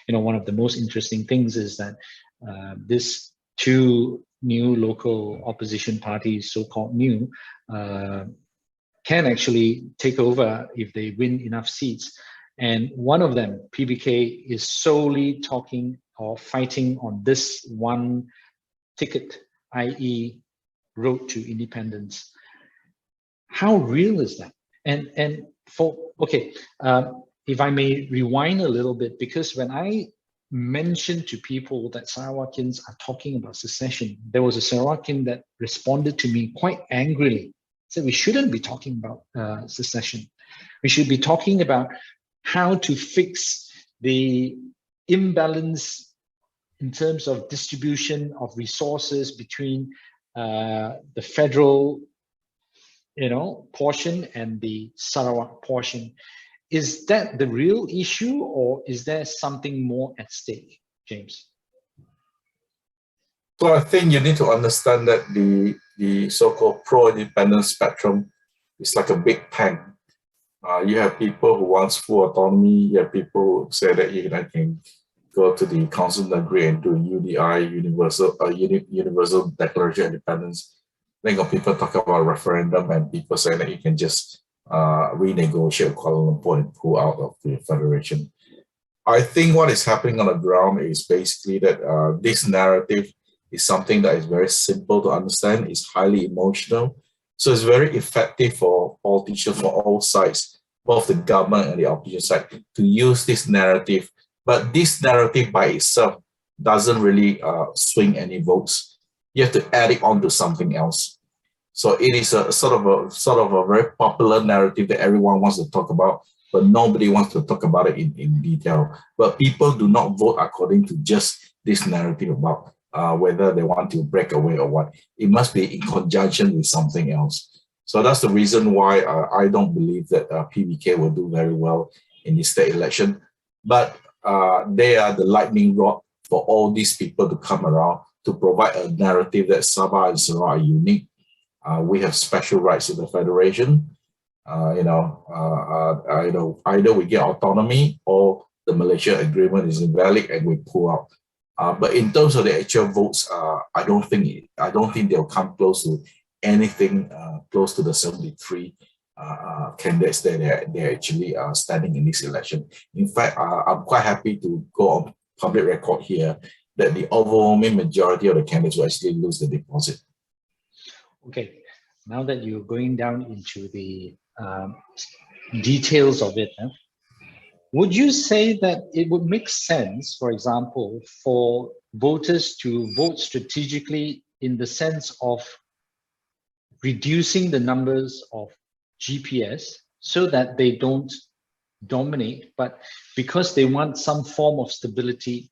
one of the most interesting things is that this two new local opposition parties, so-called new, can actually take over if they win enough seats. And one of them, PBK, is solely talking or fighting on this one ticket, i.e. road to independence. How real is that? And if I may rewind a little bit, because when I mentioned to people that Sarawakians are talking about secession, there was a Sarawakian that responded to me quite angrily, said we shouldn't be talking about secession. We should be talking about how to fix the imbalance in terms of distribution of resources between the federal, portion and the Sarawak portion. Is that the real issue, or is there something more at stake, James? So I think you need to understand that the so-called pro-independence spectrum is like a big tank. You have people who want full autonomy. You have people who say that you can go to the Council agree and do UDI, Universal Declaration of Independence. Then got people talk about referendum, and people say that you can just renegotiate Kuala Lumpur and pull out of the federation. I think what is happening on the ground is basically that this narrative is something that is very simple to understand. It's highly emotional. So it's very effective for politicians for all sides, both the government and the opposition side, to use this narrative. But this narrative by itself doesn't really swing any votes. You have to add it on to something else. So it is a sort of a very popular narrative that everyone wants to talk about, but nobody wants to talk about it in detail. But people do not vote according to just this narrative about whether they want to break away or what. It must be in conjunction with something else. So that's the reason why I don't believe that PBK will do very well in the state election. But they are the lightning rod for all these people to come around to provide a narrative that Sabah and Sarawak are unique. We have special rights in the federation. Either we get autonomy or the Malaysia agreement is invalid and we pull out. But in terms of the actual votes, I don't think they'll come close to anything close to the 73 candidates that they're actually standing in this election. In fact, I'm quite happy to go on public record here that the overwhelming majority of the candidates will actually lose the deposit. Okay, now that you're going down into the details of it, would you say that it would make sense, for example, for voters to vote strategically in the sense of reducing the numbers of GPS so that they don't dominate, but because they want some form of stability,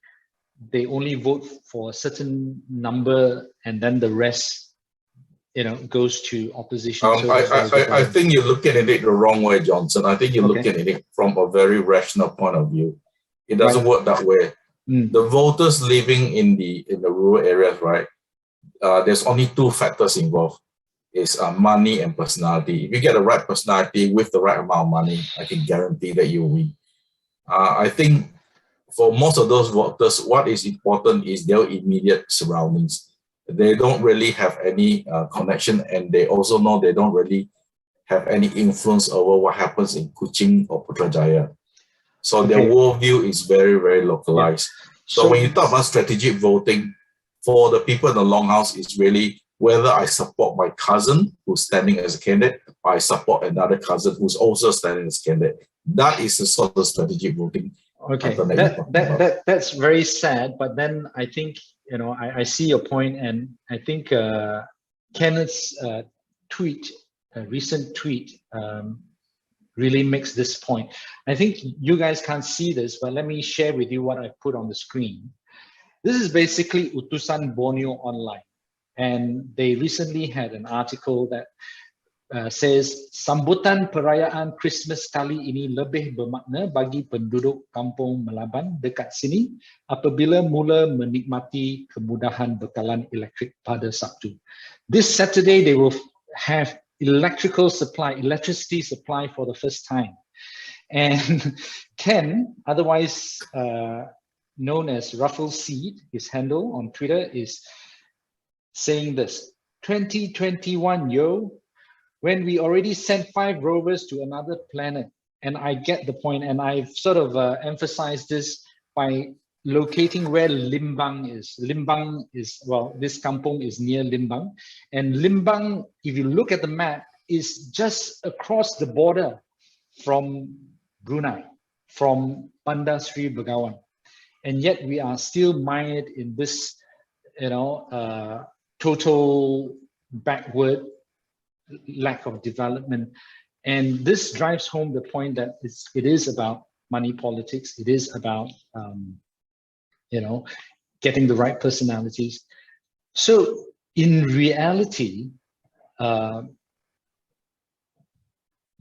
they only vote for a certain number and then the rest, goes to opposition? I think you're looking at it the wrong way, Jonson. I think you're looking at it from a very rational point of view. It doesn't work that way. The voters living in the rural areas, right? There's only two factors involved: is money and personality. If you get the right personality with the right amount of money, I can guarantee that you win. I think for most of those voters, what is important is their immediate surroundings. They don't really have any connection, and they also know they don't really have any influence over what happens in Kuching or Putrajaya. So their worldview is very, very localized. So when you talk about strategic voting, for the people in the longhouse, it's really whether I support my cousin who's standing as a candidate, or I support another cousin who's also standing as a candidate. That is the sort of strategic voting. Okay, that's very sad, but then I think, I see your point, and I think Kenneth's recent tweet really makes this point. I think you guys can't see this, but let me share with you what I put on the screen. This is basically Utusan Borneo Online, and they recently had an article that says sambutan perayaan Christmas kali ini lebih bermakna bagi penduduk kampung Melaban dekat sini apabila mula menikmati kemudahan bekalan elektrik pada Sabtu. This Saturday they will have electricity supply for the first time. And Ken, otherwise known as Ruffles Seed, his handle on Twitter is saying this: 2021, yo. When we already sent 5 rovers to another planet. And I get the point, and I've sort of emphasized this by locating where Limbang is. Limbang is, well, this kampung is near Limbang. And Limbang, if you look at the map, is just across the border from Brunei, from Bandar Sri Begawan. And yet we are still mired in this, total backward lack of development. And this drives home the point that it is about money politics. It is about, getting the right personalities. So in reality,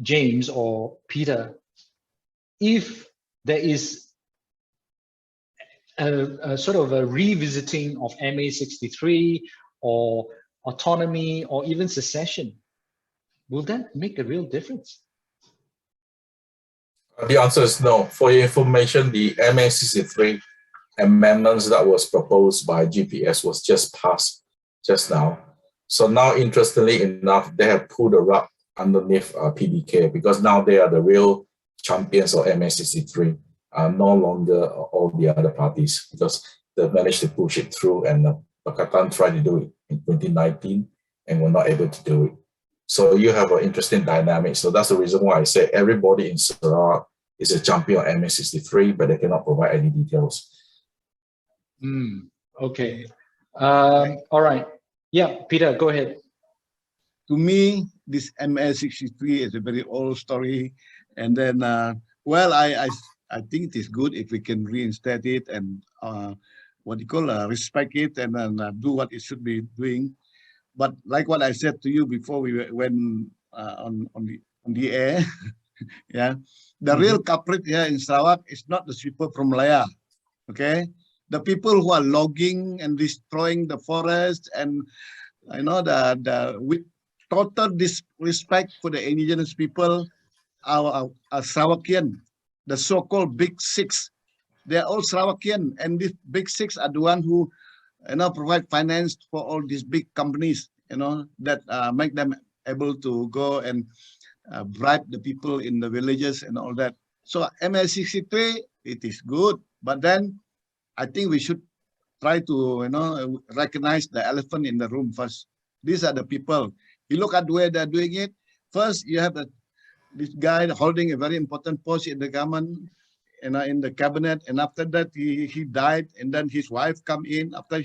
James or Peter, if there is a sort of a revisiting of MA63 or autonomy or even secession, will that make a real difference? The answer is no. For your information, the MA63 amendments that was proposed by GPS was just passed just now. So now, interestingly enough, they have pulled the rug underneath PDK, because now they are the real champions of MA63, no longer all the other parties, because they managed to push it through, and Pakatan tried to do it in 2019 and were not able to do it. So you have an interesting dynamic. So that's the reason why I say everybody in Sarawak is a champion of MA63, but they cannot provide any details. Okay. All right. Yeah, Peter, go ahead. To me, this MA63 is a very old story. And then, well, I think it is good if we can reinstate it and respect it, and then do what it should be doing. But like what I said to you before we went on the air, yeah, the real culprit here in Sarawak is not the people from Malaya, okay? The people who are logging and destroying the forest, and with total disrespect for the indigenous people, our Sarawakian, the so-called Big Six. They are all Sarawakian, and these Big Six are the one who provide finance for all these big companies, that make them able to go and bribe the people in the villages and all that. So MA63, it is good, but then I think we should try to recognize the elephant in the room first. These are the people. You look at the way they're doing it. First, you have this guy holding a very important post in the government, and in the cabinet, and after that he died, and then his wife come in. After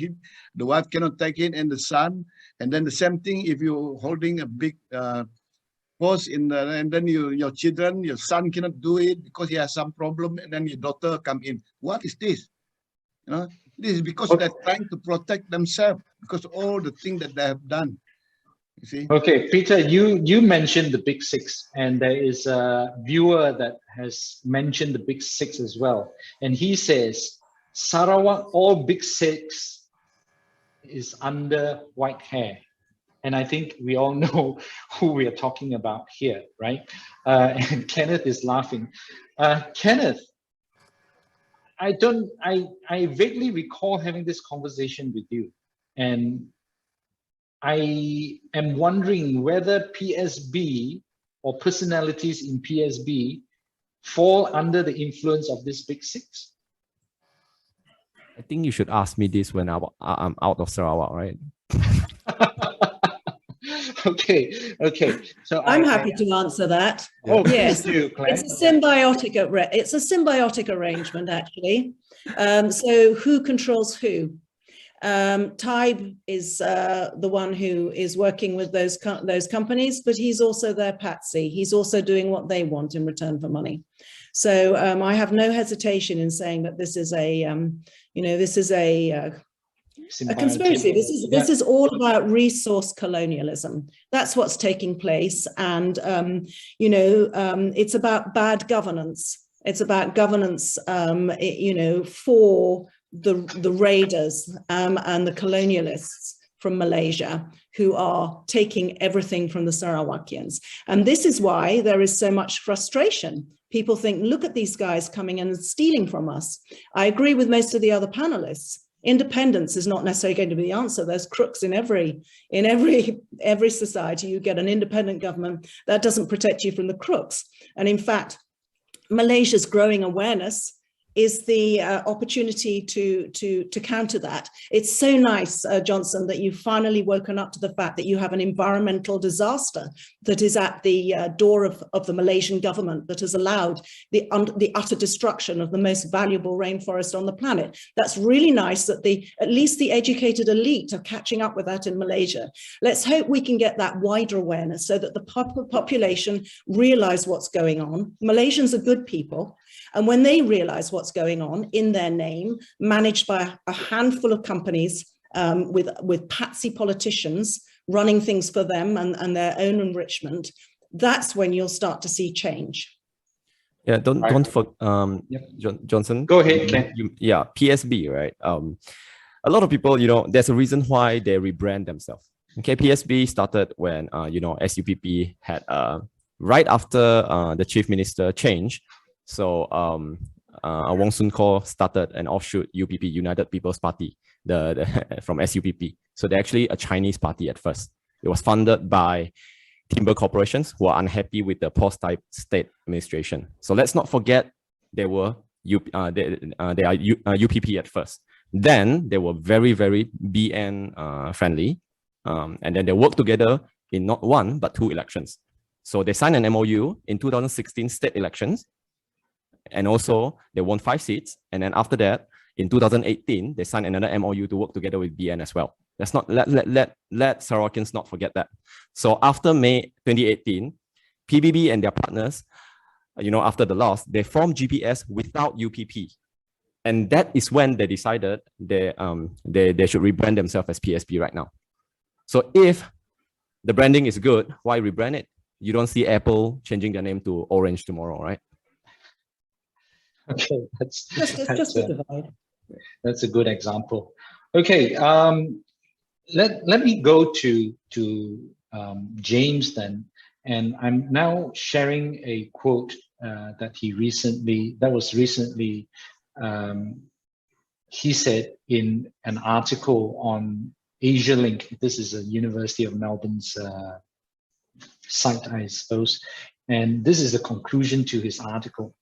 the wife cannot take it, and the son, and then the same thing if you holding a big post and then your children, your son cannot do it because he has some problem, and then your daughter come in. What is this? You know, this is because they're trying to protect themselves because all the things that they have done. You see? Okay, Peter, you mentioned the big six, and there is a viewer that has mentioned the big six as well. And he says, Sarawak, all big six is under white hair. And I think we all know who we are talking about here, right? And Kenneth is laughing. Kenneth, I vaguely recall having this conversation with you, and I am wondering whether PSB or personalities in PSB fall under the influence of this big six. I think you should ask me this when I'm out of Sarawak, right? Okay. So I'm happy to answer that. Oh, yes, please do, Claire. it's a symbiotic arrangement, actually. So who controls who? Taib is the one who is working with those companies, but he's also their patsy. He's also doing what they want in return for money. So I have no hesitation in saying that this is a conspiracy. This is all about resource colonialism. That's what's taking place, and it's about bad governance. It's about governance, for the raiders and the colonialists from Malaysia who are taking everything from the Sarawakians. And this is why there is so much frustration. People think, look at these guys coming in and stealing from us. I agree with most of the other panelists. Independence is not necessarily going to be the answer. There's crooks in every society. You get an independent government that doesn't protect you from the crooks. And in fact, Malaysia's growing awareness is the opportunity to counter that. It's so nice, Jonson, that you've finally woken up to the fact that you have an environmental disaster that is at the door of the Malaysian government that has allowed the utter destruction of the most valuable rainforest on the planet. That's really nice that at least the educated elite are catching up with that in Malaysia. Let's hope we can get that wider awareness so that the population realize what's going on. Malaysians are good people. And when they realize what's going on in their name, managed by a handful of companies with patsy politicians running things for them and their own enrichment, that's when you'll start to see change. Yeah, don't forget, Jonson. Go ahead, Ken. PSB, right? A lot of people, there's a reason why they rebrand themselves. Okay, PSB started when, SUPP had, right after the chief minister changed. So Wong Sun Kor started an offshoot UPP, United People's Party, from SUPP. So they're actually a Chinese party at first. It was funded by timber corporations who are unhappy with the post-type state administration. So let's not forget they are UPP at first. Then they were very, very BN friendly. And then they worked together in not one, but two elections. So they signed an MOU in 2016 state elections. And also they won 5 seats. And then after that, in 2018, they signed another MOU to work together with BN as well. Let's not let Sarawakians not forget that. So after May 2018, PBB and their partners, after the loss, they formed GPS without UPP. And that is when they decided they should rebrand themselves as PSB right now. So if the branding is good, why rebrand it? You don't see Apple changing their name to Orange tomorrow, right? Okay, Just a divide. That's a good example. Okay, let me go to James then, and I'm now sharing a quote that was recently he said in an article on AsiaLink. This is a University of Melbourne's site, I suppose. And this is the conclusion to his article.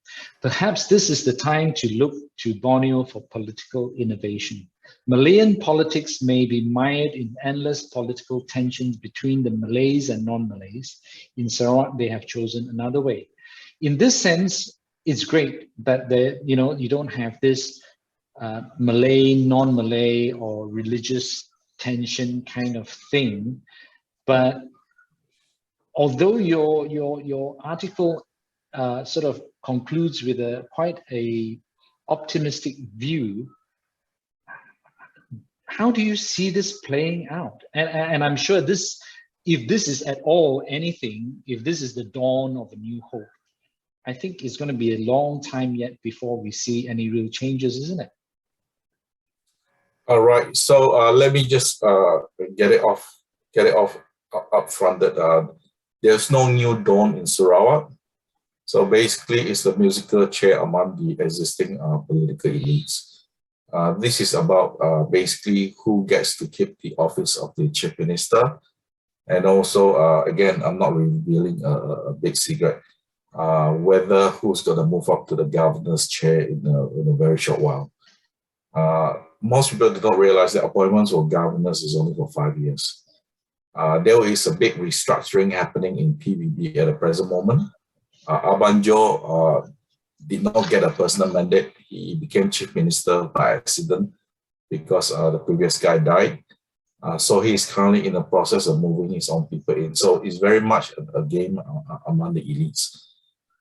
Perhaps this is the time to look to Borneo for political innovation. Malayan politics may be mired in endless political tensions between the Malays and non-Malays. In Sarawak, they have chosen another way. In this sense, it's great that you don't have this Malay, non-Malay, or religious tension kind of thing. But although your article sort of concludes with quite a optimistic view, how do you see this playing out? And I'm sure this, if this is at all anything, if this is the dawn of a new hope, I think it's going to be a long time yet before we see any real changes, isn't it? All right. So let me just get it off up front that there's no new dawn in Sarawak. So basically, it's the musical chair among the existing political elites. This is about basically who gets to keep the office of the chief minister. And also, again, I'm not revealing a big secret, whether who's going to move up to the governor's chair in a very short while. Most people do not realize that appointments for governors is only for 5 years. There is a big restructuring happening in PBB at the present moment. Abanjo did not get a personal mandate. He became chief minister by accident because the previous guy died. So he's currently in the process of moving his own people in. So it's very much a game among the elites.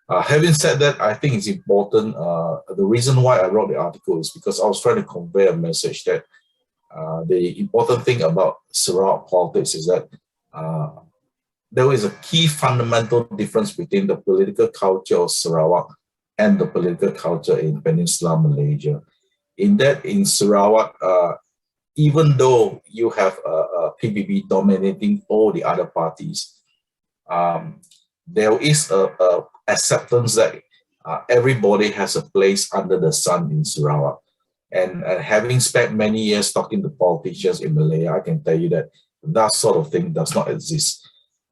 Having said that, I think it's important. The reason why I wrote the article is because I was trying to convey a message that the important thing about Sarawak politics is that there is a key fundamental difference between the political culture of Sarawak and the political culture in Peninsular Malaysia. In that, in Sarawak, even though you have a PBB dominating all the other parties, there is a acceptance that everybody has a place under the sun in Sarawak. And having spent many years talking to politicians in Malaya, I can tell you that that sort of thing does not exist.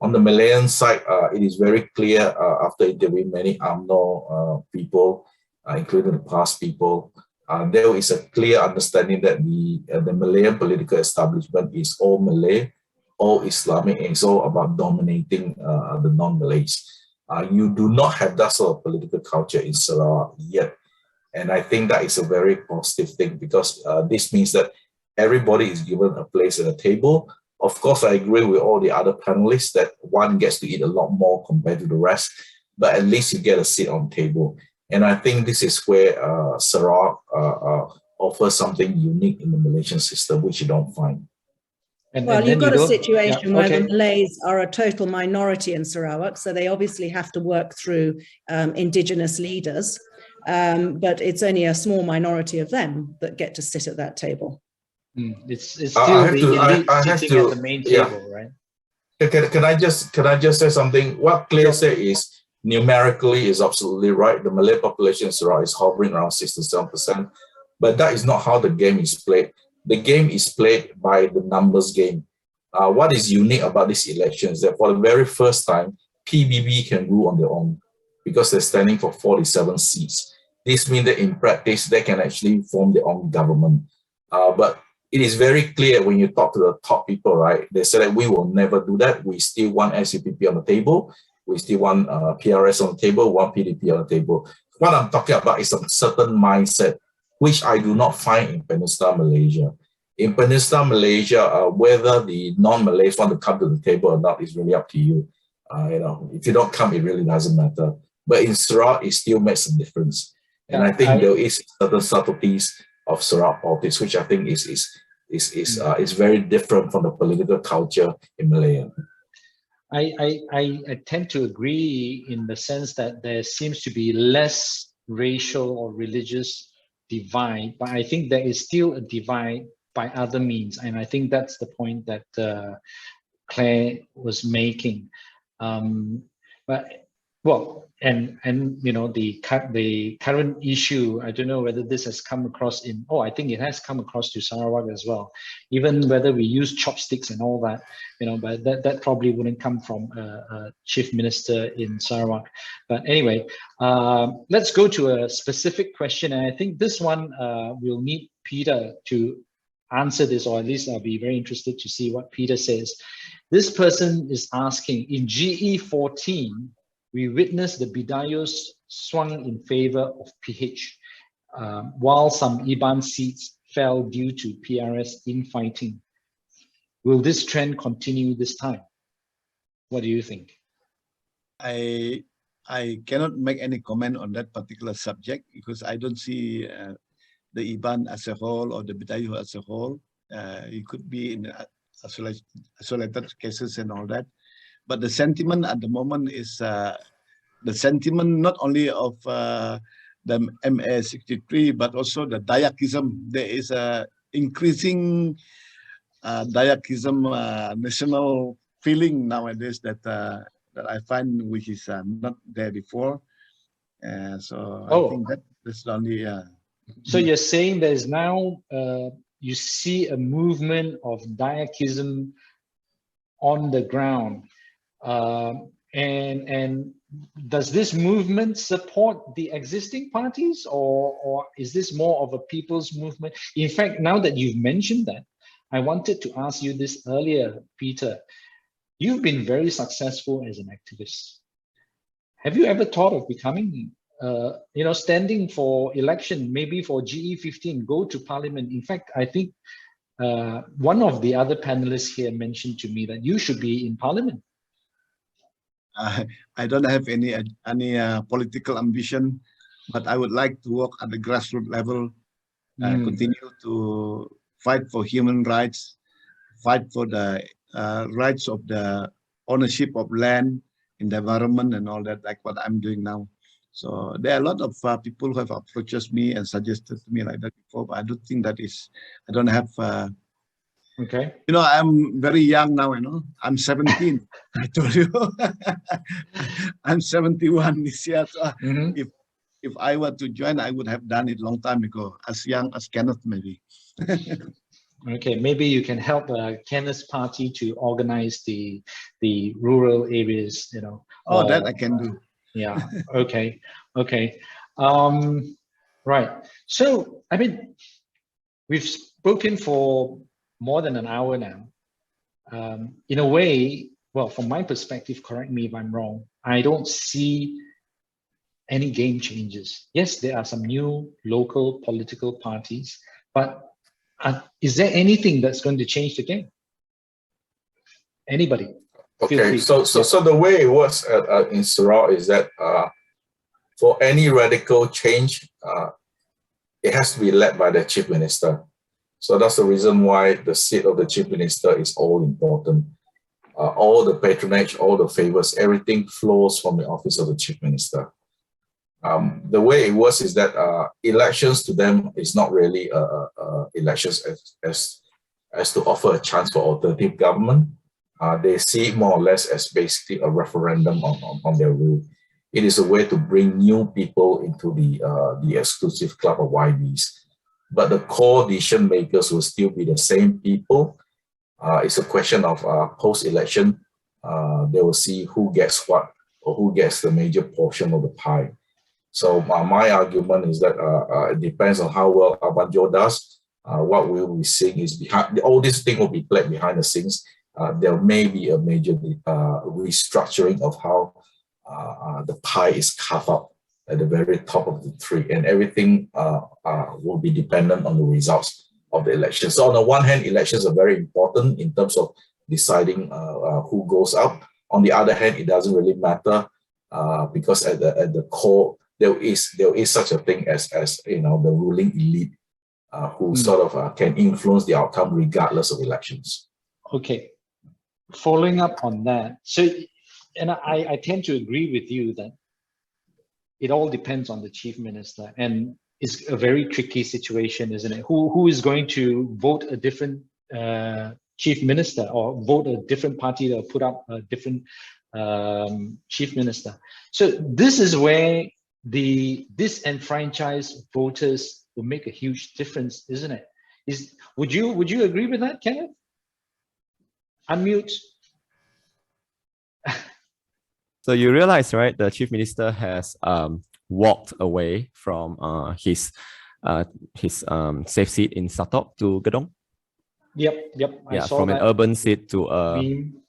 On the Malayan side, it is very clear after interviewing many UMNO people, including the past people, there is a clear understanding that the Malayan political establishment is all Malay, all Islamic, and it's all about dominating the non-Malays. You do not have that sort of political culture in Sarawak yet. And I think that is a very positive thing because this means that everybody is given a place at the table. Of course, I agree with all the other panelists that one gets to eat a lot more compared to the rest, but at least you get a seat on the table. And I think this is where Sarawak offers something unique in the Malaysian system, which you don't find. Well, you've got a situation where the Malays are a total minority in Sarawak, so they obviously have to work through indigenous leaders, but it's only a small minority of them that get to sit at that table. It's still the elite sitting at the main table, right? Can I just say something? What Clare said is numerically is absolutely right. The Malay population in Sarawak is hovering around 6 to 7%, but that is not how the game is played. The game is played by the numbers game. What is unique about this election is that for the very first time, PBB can rule on their own because they're standing for 47 seats. This means that in practice, they can actually form their own government. But it is very clear when you talk to the top people, right? They say that we will never do that. We still want SUPP on the table. We still want PRS on the table, want PDP on the table. What I'm talking about is a certain mindset, which I do not find in Peninsular Malaysia. In Peninsular Malaysia, whether the non-Malays want to come to the table or not is really up to you. If you don't come, it really doesn't matter. But in Sarawak, it still makes a difference. And I think there is certain subtleties of Sarawak politics, which I think is very different from the political culture in Malaya. I tend to agree in the sense that there seems to be less racial or religious divide, but I think there is still a divide by other means, and I think that's the point that Claire was making. But Well, and you know, the current issue, I don't know whether this has come across in, I think it has come across to Sarawak as well. Even whether we use chopsticks and all that, you know, but that probably wouldn't come from a chief minister in Sarawak. But anyway, let's go to a specific question. And I think this one we'll need Peter to answer this, or at least I'll be very interested to see what Peter says. This person is asking, in GE14, we witnessed the Bidayos swung in favor of PH, while some IBAN seats fell due to PRS infighting. Will this trend continue this time? What do you think? I cannot make any comment on that particular subject because I don't see the IBAN as a whole or the Bidayo as a whole. It could be in isolated cases and all that. But the sentiment at the moment is the sentiment not only of the MA63, but also the Dayakism. There is a increasing Dayakism national feeling nowadays that I find which is not there before. So I think that's only. So you're saying there's now you see a movement of Dayakism on the ground, and does this movement support the existing parties, or is this more of a people's movement? In fact, now that you've mentioned that, I wanted to ask you this earlier, Peter. You've been very successful as an activist. Have you ever thought of becoming, standing for election, maybe for GE15, go to parliament? In fact, I think one of the other panelists here mentioned to me that you should be in parliament. I don't have any political ambition, but I would like to work at the grassroots level, continue to fight for human rights, fight for the rights of the ownership of land in the environment and all that, like what I'm doing now. So there are a lot of people who have approached me and suggested to me like that before, but I don't think that is, I don't have, okay. You know, I'm very young now, you know, I'm 17, I told you. I'm 71 this year. So if I were to join, I would have done it long time ago, as young as Kenneth maybe. Okay, maybe you can help Kenneth's party to organize the rural areas, you know. Oh, that I can do. Yeah, okay. Right. So, I mean, we've spoken for more than an hour now. In a way, well, from my perspective, correct me if I'm wrong, I don't see any game changes. Yes, there are some new local political parties, but is there anything that's going to change the game? Anybody? Okay, so the way it works in Sarawak is that for any radical change, it has to be led by the chief minister. So that's the reason why the seat of the chief minister is all important. All the patronage, all the favors, everything flows from the office of the chief minister. The way it works is that elections to them is not really elections as to offer a chance for alternative government. They see it more or less as basically a referendum on their rule. It is a way to bring new people into the exclusive club of YBs. But the core decision makers will still be the same people. It's a question of post-election. They will see who gets what or who gets the major portion of the pie. So my argument is that it depends on how well Abanjo does. What we will be seeing is behind all this thing will be played behind the scenes. There may be a major restructuring of how the pie is carved up at the very top of the tree, and everything will be dependent on the results of the election. So on the one hand, elections are very important in terms of deciding who goes up. On the other hand, it doesn't really matter because at the core there is such a thing as you know, the ruling elite who sort of can influence the outcome regardless of elections. Okay, following up on that, so and I tend to agree with you that it all depends on the chief minister, and it's a very tricky situation, isn't it? Who is going to vote a different chief minister, or vote a different party or put up a different chief minister. So this is where the disenfranchised voters will make a huge difference, isn't it? Would you agree with that, Kenneth? Unmute. So you realize, right? The chief minister has walked away from his safe seat in Satok to Gedong. Yep. I saw from that. An urban seat to a Meme.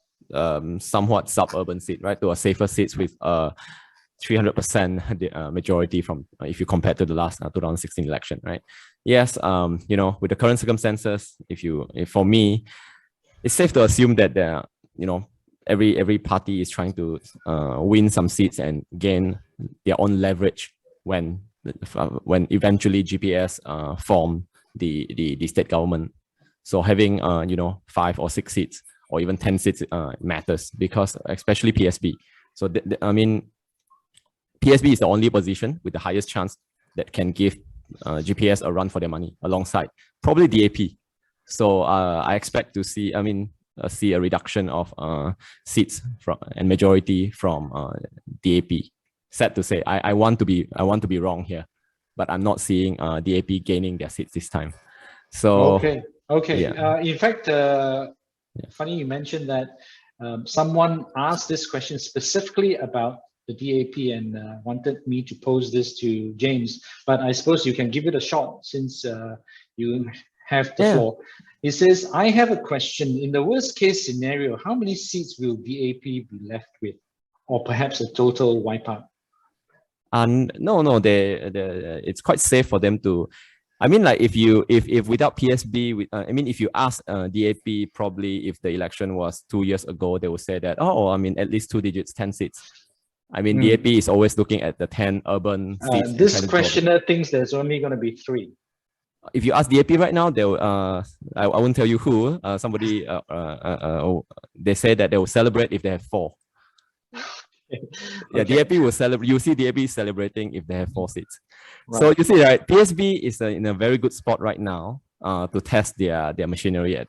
somewhat suburban seat, right? To a safer seats with 300% majority from if you compare to the last 2016 election, right? Yes, you know, with the current circumstances, if for me, it's safe to assume that there, you know, every party is trying to win some seats and gain their own leverage when eventually GPS form the state government. So having you know, 5 or 6 seats or even 10 seats matters, because especially PSB. So I mean, PSB is the only position with the highest chance that can give GPS a run for their money alongside probably DAP. So I expect to see, see a reduction of seats and majority from DAP. Sad to say, I want to be wrong here, but I'm not seeing DAP gaining their seats this time. So okay. Yeah. In fact, funny you mentioned that. Someone asked this question specifically about the DAP and wanted me to pose this to James, but I suppose you can give it a shot since you have the floor. He says, I have a question. In the worst case scenario, how many seats will DAP be left with? Or perhaps a total wipeout? No, it's quite safe for them to, I mean, like if without PSB, if you ask DAP, probably if the election was 2 years ago, they would say that, at least 2 digits, 10 seats. DAP is always looking at the 10 urban seats. This questioner thinks there's only going to be 3. If you ask DAP right now, they'll, I won't tell you who, somebody, they say that they will celebrate if they have 4. Yeah, DAP will celebrate. You see DAP celebrating if they have 4 seats. Right. So you see, right, PSB is in a very good spot right now to test their machinery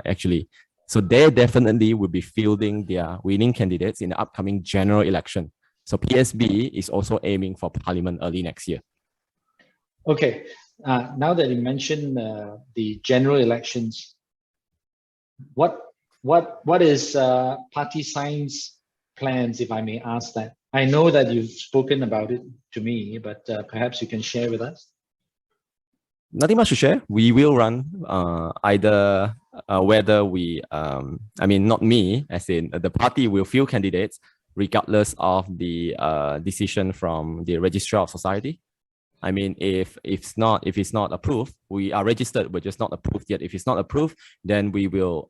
actually. So they definitely will be fielding their winning candidates in the upcoming general election. So PSB is also aiming for parliament early next year. Okay, now that you mentioned the general elections, what is Parti Sains' plans, if I may ask that? I know that you've spoken about it to me, but perhaps you can share with us. Nothing much to share. We will run either whether we, not me, as in the party will field candidates regardless of the decision from the Registrar of Society. If it's not approved, we are registered, we're just not approved yet. If it's not approved, then we will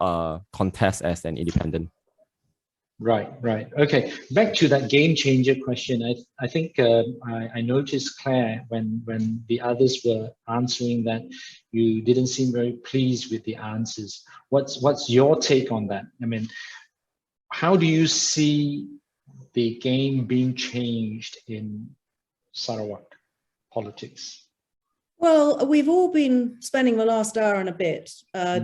contest as an independent. Right. Okay, back to that game changer question. I think I noticed, Clare, when the others were answering that, you didn't seem very pleased with the answers. What's your take on that? How do you see the game being changed in Sarawak politics? Well, we've all been spending the last hour and a bit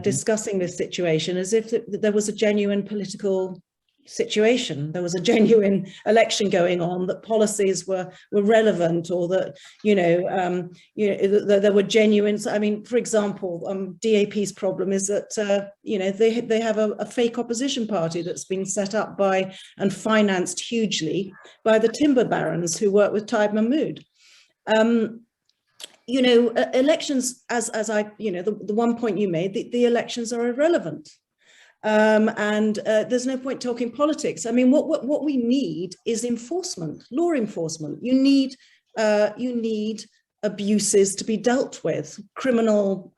discussing this situation as if there was a genuine political situation. There was a genuine election going on, that policies were relevant, or that there were genuine. For example, DAP's problem is that they have a fake opposition party that's been set up by and financed hugely by the timber barons who work with Taib Mahmood. Elections, as I, the one point you made, the elections are irrelevant. And there's no point talking politics. What we need is enforcement, law enforcement. You need abuses to be dealt with, criminal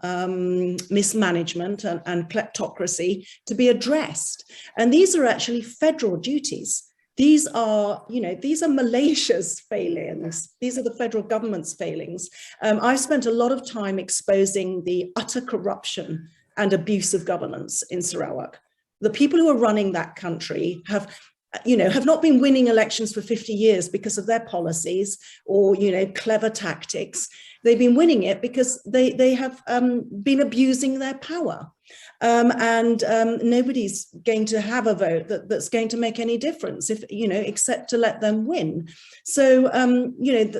mismanagement and kleptocracy to be addressed. And these are actually federal duties. These are Malaysia's failings. These are the federal government's failings. I've spent a lot of time exposing the utter corruption and abuse of governance in Sarawak. The people who are running that country have not been winning elections for 50 years because of their policies or, clever tactics. They've been winning it because they have been abusing their power. Nobody's going to have a vote that's going to make any difference, if except to let them win. So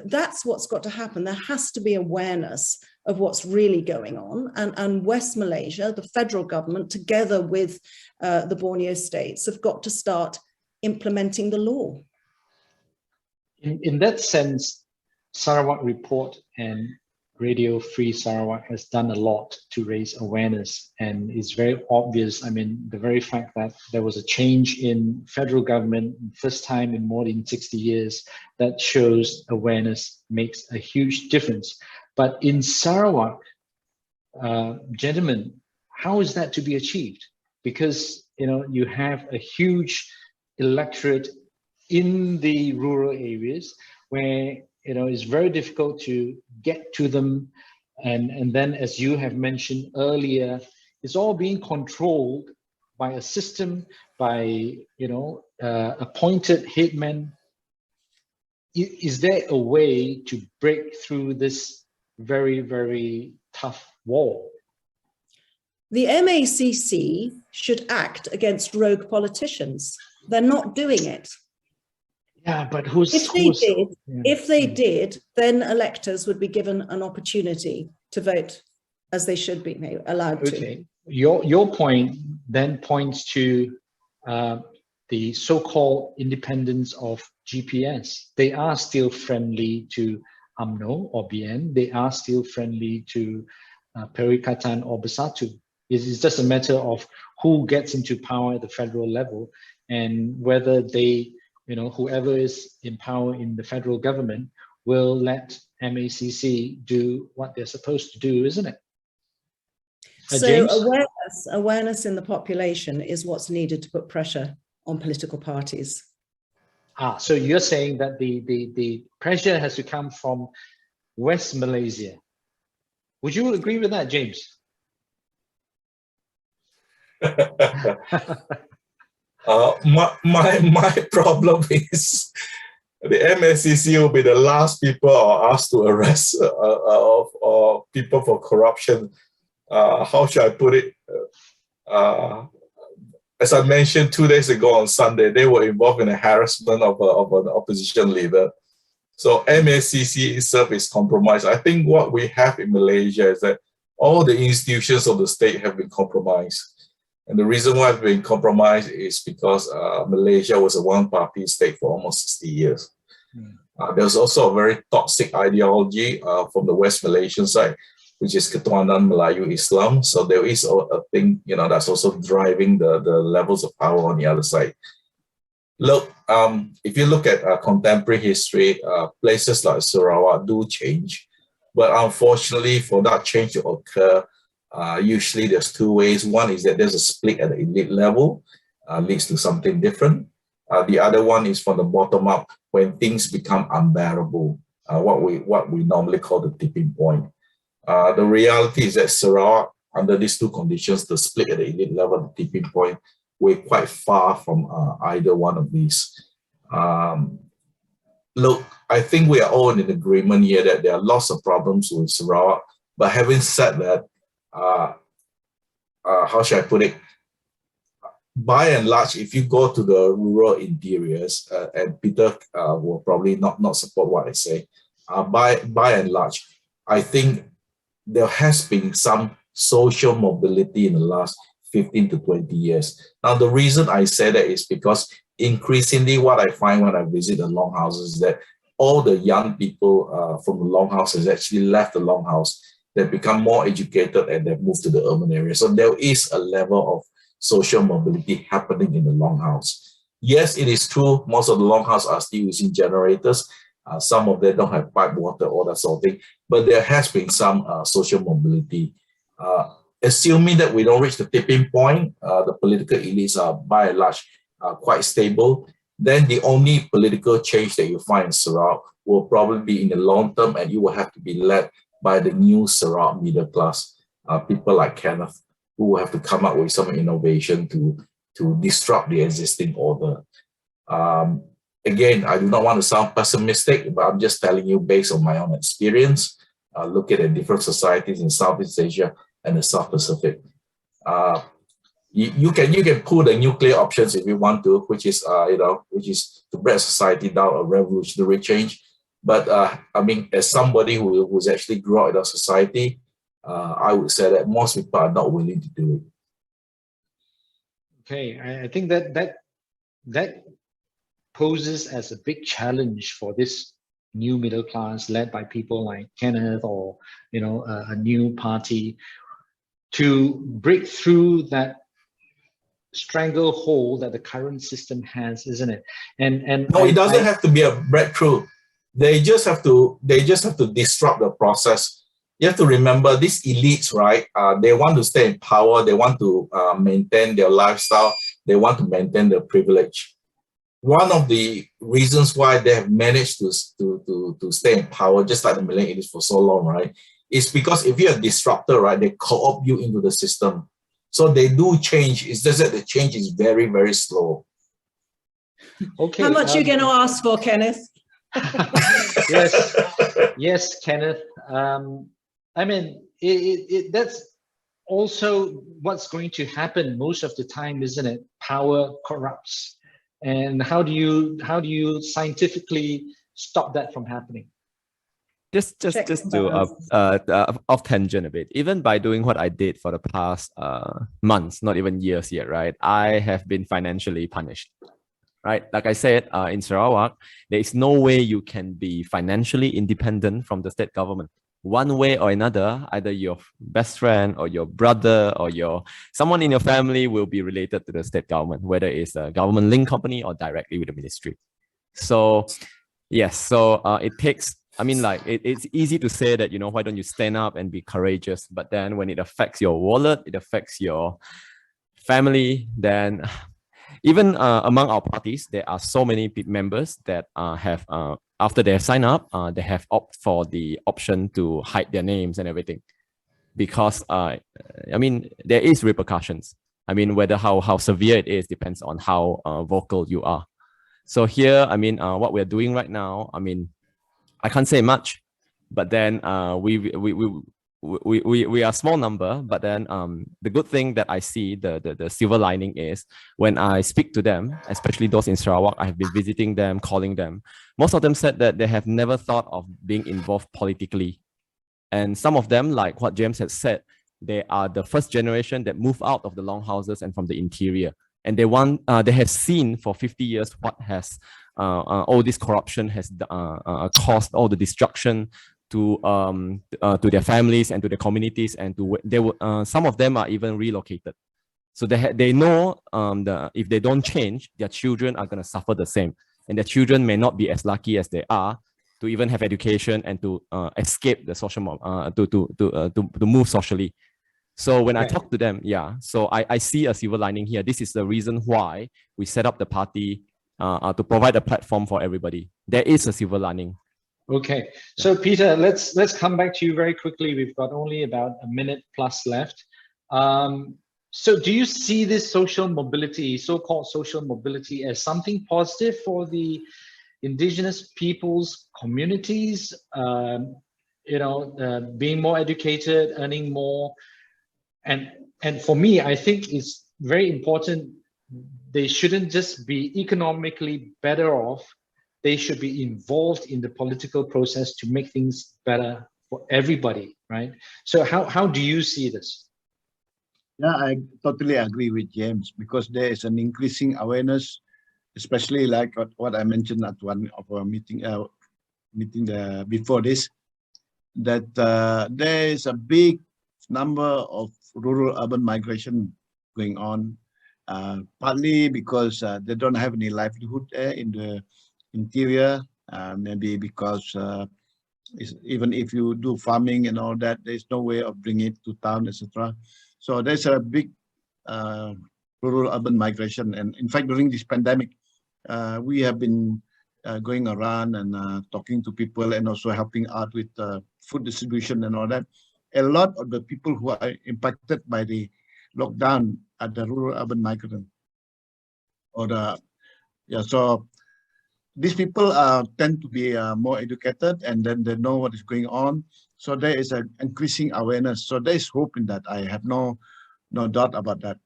that's what's got to happen. There has to be awareness of what's really going on, and West Malaysia, the federal government, together with the Borneo states, have got to start implementing the law. In that sense, Sarawak Report and Radio Free Sarawak has done a lot to raise awareness, and it's very obvious. I mean, the very fact that there was a change in federal government, first time in more than 60 years, that shows awareness makes a huge difference. But in Sarawak, gentlemen, how is that to be achieved? Because you have a huge electorate in the rural areas where it's very difficult to get to them, and then, as you have mentioned earlier, it's all being controlled by a system, by appointed hitmen. Is there a way to break through this very, very tough wall? The MACC should act against rogue politicians. They're not doing it. Yeah, but if they did, then electors would be given an opportunity to vote as they should be allowed to. Your point then points to the so-called independence of GPS. They are still friendly to UMNO or BN. They are still friendly to Perikatan or Bersatu. It's just a matter of who gets into power at the federal level, and whether they, whoever is in power in the federal government will let MACC do what they're supposed to do, isn't it? So awareness in the population is what's needed to put pressure on political parties. So you're saying that the pressure has to come from West Malaysia. Would you agree with that, James? My problem is the MACC will be the last people asked to arrest or people for corruption. How should I put it? As I mentioned 2 days ago on Sunday, they were involved in a harassment of an opposition leader. So MACC itself is compromised. I think what we have in Malaysia is that all the institutions of the state have been compromised. And the reason why it's been compromised is because Malaysia was a one-party state for almost 60 years. There's also a very toxic ideology from the West Malaysian side, which is Ketuhanan Melayu Islam. So there is a thing, that's also driving the levels of power on the other side. Look, if you look at contemporary history, places like Sarawak do change. But unfortunately, for that change to occur, usually there's two ways. One is that there's a split at the elite level, leads to something different. The other one is from the bottom up, when things become unbearable, what we normally call the tipping point. The reality is that Sarawak, under these two conditions, the split at the elite level, the tipping point, we're quite far from either one of these. Look, I think we are all in agreement here that there are lots of problems with Sarawak. But having said that, how should I put it? By and large, if you go to the rural interiors, and Peter will probably not support what I say, by and large, I think there has been some social mobility in the last 15 to 20 years. Now, the reason I say that is because increasingly what I find when I visit the longhouses is that all the young people from the longhouses actually left the longhouse. They've become more educated and they've moved to the urban area. So there is a level of social mobility happening in the longhouse. Yes, it is true, most of the longhouses are still using generators. Some of them don't have pipe water or that sort of thing, but there has been some social mobility. Assuming that we don't reach the tipping point, the political elites are by and large quite stable, then the only political change that you find in Sarawak will probably be in the long term, and it will have to be led by the new Sarawak middle class, people like Kenneth, who will have to come up with some innovation to disrupt the existing order. Again, I do not want to sound pessimistic, but I'm just telling you based on my own experience, looking at different societies in Southeast Asia and the South Pacific. You can pull the nuclear options if you want to, which is which is to break society down, a revolutionary change. But I mean, as somebody who's actually grew up in a society, I would say that most people are not willing to do it. Okay, I think that poses as a big challenge for this new middle class led by people like Kenneth or a new party to break through that stranglehold that the current system has, isn't it? And no, it doesn't have to be a breakthrough. They just have to disrupt the process. You have to remember these elites, right? They want to stay in power. They want to maintain their lifestyle. They want to maintain their privilege. One of the reasons why they have managed to stay in power, just like the Malay elites for so long, right, is because if you're a disruptor, right, they co-opt you into the system. So they do change. It's just that the change is very, very slow. Okay. How much are you going to ask for, Kenneth? Yes, Kenneth. I mean, that's also what's going to happen most of the time, isn't it? Power corrupts. And how do you scientifically stop that from happening? Just to off tangent a bit, even by doing what I did for the past months, not even years yet, right? I have been financially punished, right? Like I said, in Sarawak, there is no way you can be financially independent from the state government. One way or another, either your best friend or your brother or someone in your family will be related to the state government, whether it's a government linked company or directly with the ministry. So yes, it takes, I mean, like it's easy to say that, why don't you stand up and be courageous? But then when it affects your wallet, it affects your family, then even among our parties, there are so many members that have, after they have signed up, they have opted for the option to hide their names and everything. Because, I mean, there is repercussions. I mean, whether how severe it is depends on how vocal you are. So here, I mean, what we're doing right now, I mean, I can't say much, but then we are a small number. But then the good thing that I see, the silver lining is when I speak to them, especially those in Sarawak, I have been visiting them, calling them. Most of them said that they have never thought of being involved politically. And some of them, like what James has said, they are the first generation that moved out of the longhouses and from the interior. And they have seen for 50 years what has all this corruption has caused all the destruction to their families and to their communities, and some of them are even relocated. So they know if they don't change, their children are going to suffer the same, and their children may not be as lucky as they are to even have education and to escape the social to move socially. So when I talk to them, so I see a silver lining here. This is the reason why we set up the party to provide a platform for everybody. There is a silver lining. Okay, so Peter, let's come back to you very quickly. We've got only about a minute plus left. So do you see this social mobility, so-called social mobility, as something positive for the indigenous peoples' communities? Being more educated, earning more, and for me, I think it's very important. They shouldn't just be economically better off. They should be involved in the political process to make things better for everybody, right? So how do you see this? Yeah, I totally agree with James, because there is an increasing awareness, especially like what I mentioned at one of our meeting before this, that there is a big number of rural-urban migration going on, partly because they don't have any livelihood in the interior, maybe because even if you do farming and all that, there's no way of bringing it to town, etc. So there's a big rural-urban migration. And in fact, during this pandemic, we have been going around and talking to people and also helping out with food distribution and all that. A lot of the people who are impacted by the lockdown are the rural-urban migrant. So these people tend to be more educated, and then they know what is going on. So there is an increasing awareness. So there is hope in that. I have no no doubt about that.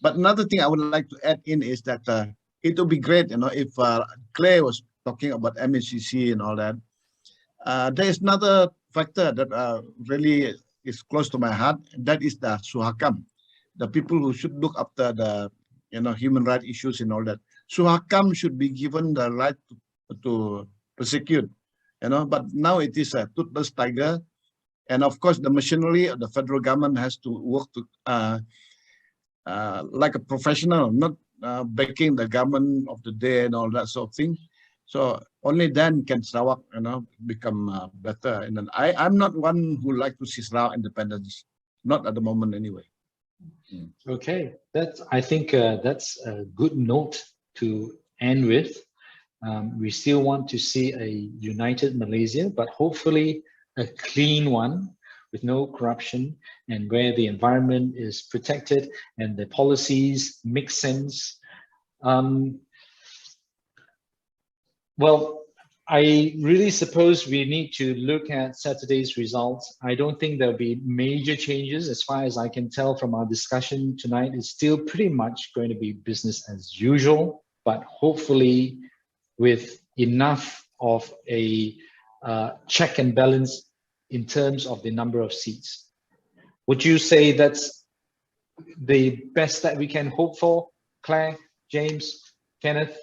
But another thing I would like to add in is that it would be great, if Clare was talking about MSCC and all that. There is another factor that really is close to my heart, and that is the Suhakam, the people who should look after the human rights issues and all that. Suhakam should be given the right to prosecute, but now it is a toothless tiger. And of course, the machinery of the federal government has to work to like a professional, not backing the government of the day and all that sort of thing. So only then can Sarawak, become better. And then I'm not one who like to see Sarawak independence, not at the moment anyway. Okay, I think that's a good note to end with. We still want to see a united Malaysia, but hopefully a clean one with no corruption, and where the environment is protected and the policies make sense. Well, I really suppose we need to look at Saturday's results. I don't think there'll be major changes. As far as I can tell from our discussion tonight, it's still pretty much going to be business as usual, but hopefully with enough of a check and balance in terms of the number of seats. Would you say that's the best that we can hope for? Claire, James, Kenneth?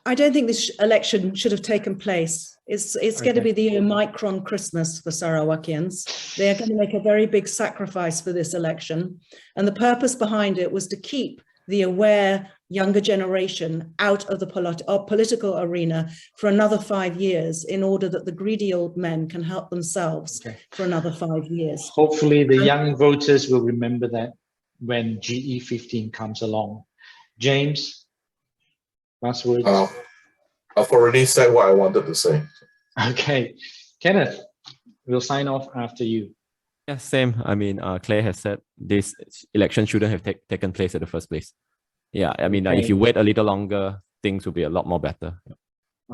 I don't think this election should have taken place. It's going to be the Omicron Christmas for Sarawakians. They are going to make a very big sacrifice for this election. And the purpose behind it was to keep the aware younger generation out of the political arena for another 5 years, in order that the greedy old men can help themselves for another 5 years. Hopefully the young voters will remember that when GE15 comes along. James, last words. I've already said what I wanted to say. Okay, Kenneth, we'll sign off after you. Yeah, same. I mean, Claire has said this election shouldn't have taken place in the first place. Yeah, I mean, if you wait a little longer, things will be a lot more better.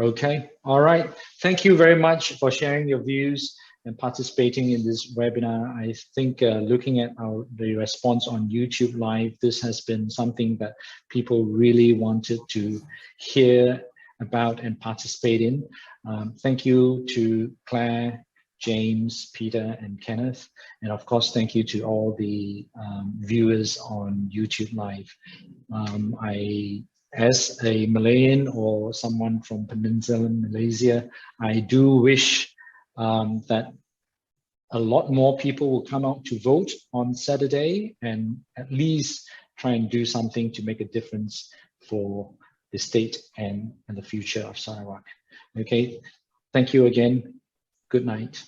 Okay, all right. Thank you very much for sharing your views and participating in this webinar. I think looking at the response on YouTube Live, this has been something that people really wanted to hear about and participate in. Thank you to Claire, James, Peter, and Kenneth. And of course, thank you to all the viewers on YouTube Live. As a Malayan or someone from Peninsular Malaysia, I do wish that a lot more people will come out to vote on Saturday and at least try and do something to make a difference for the state and the future of Sarawak. Okay, thank you again. Good night.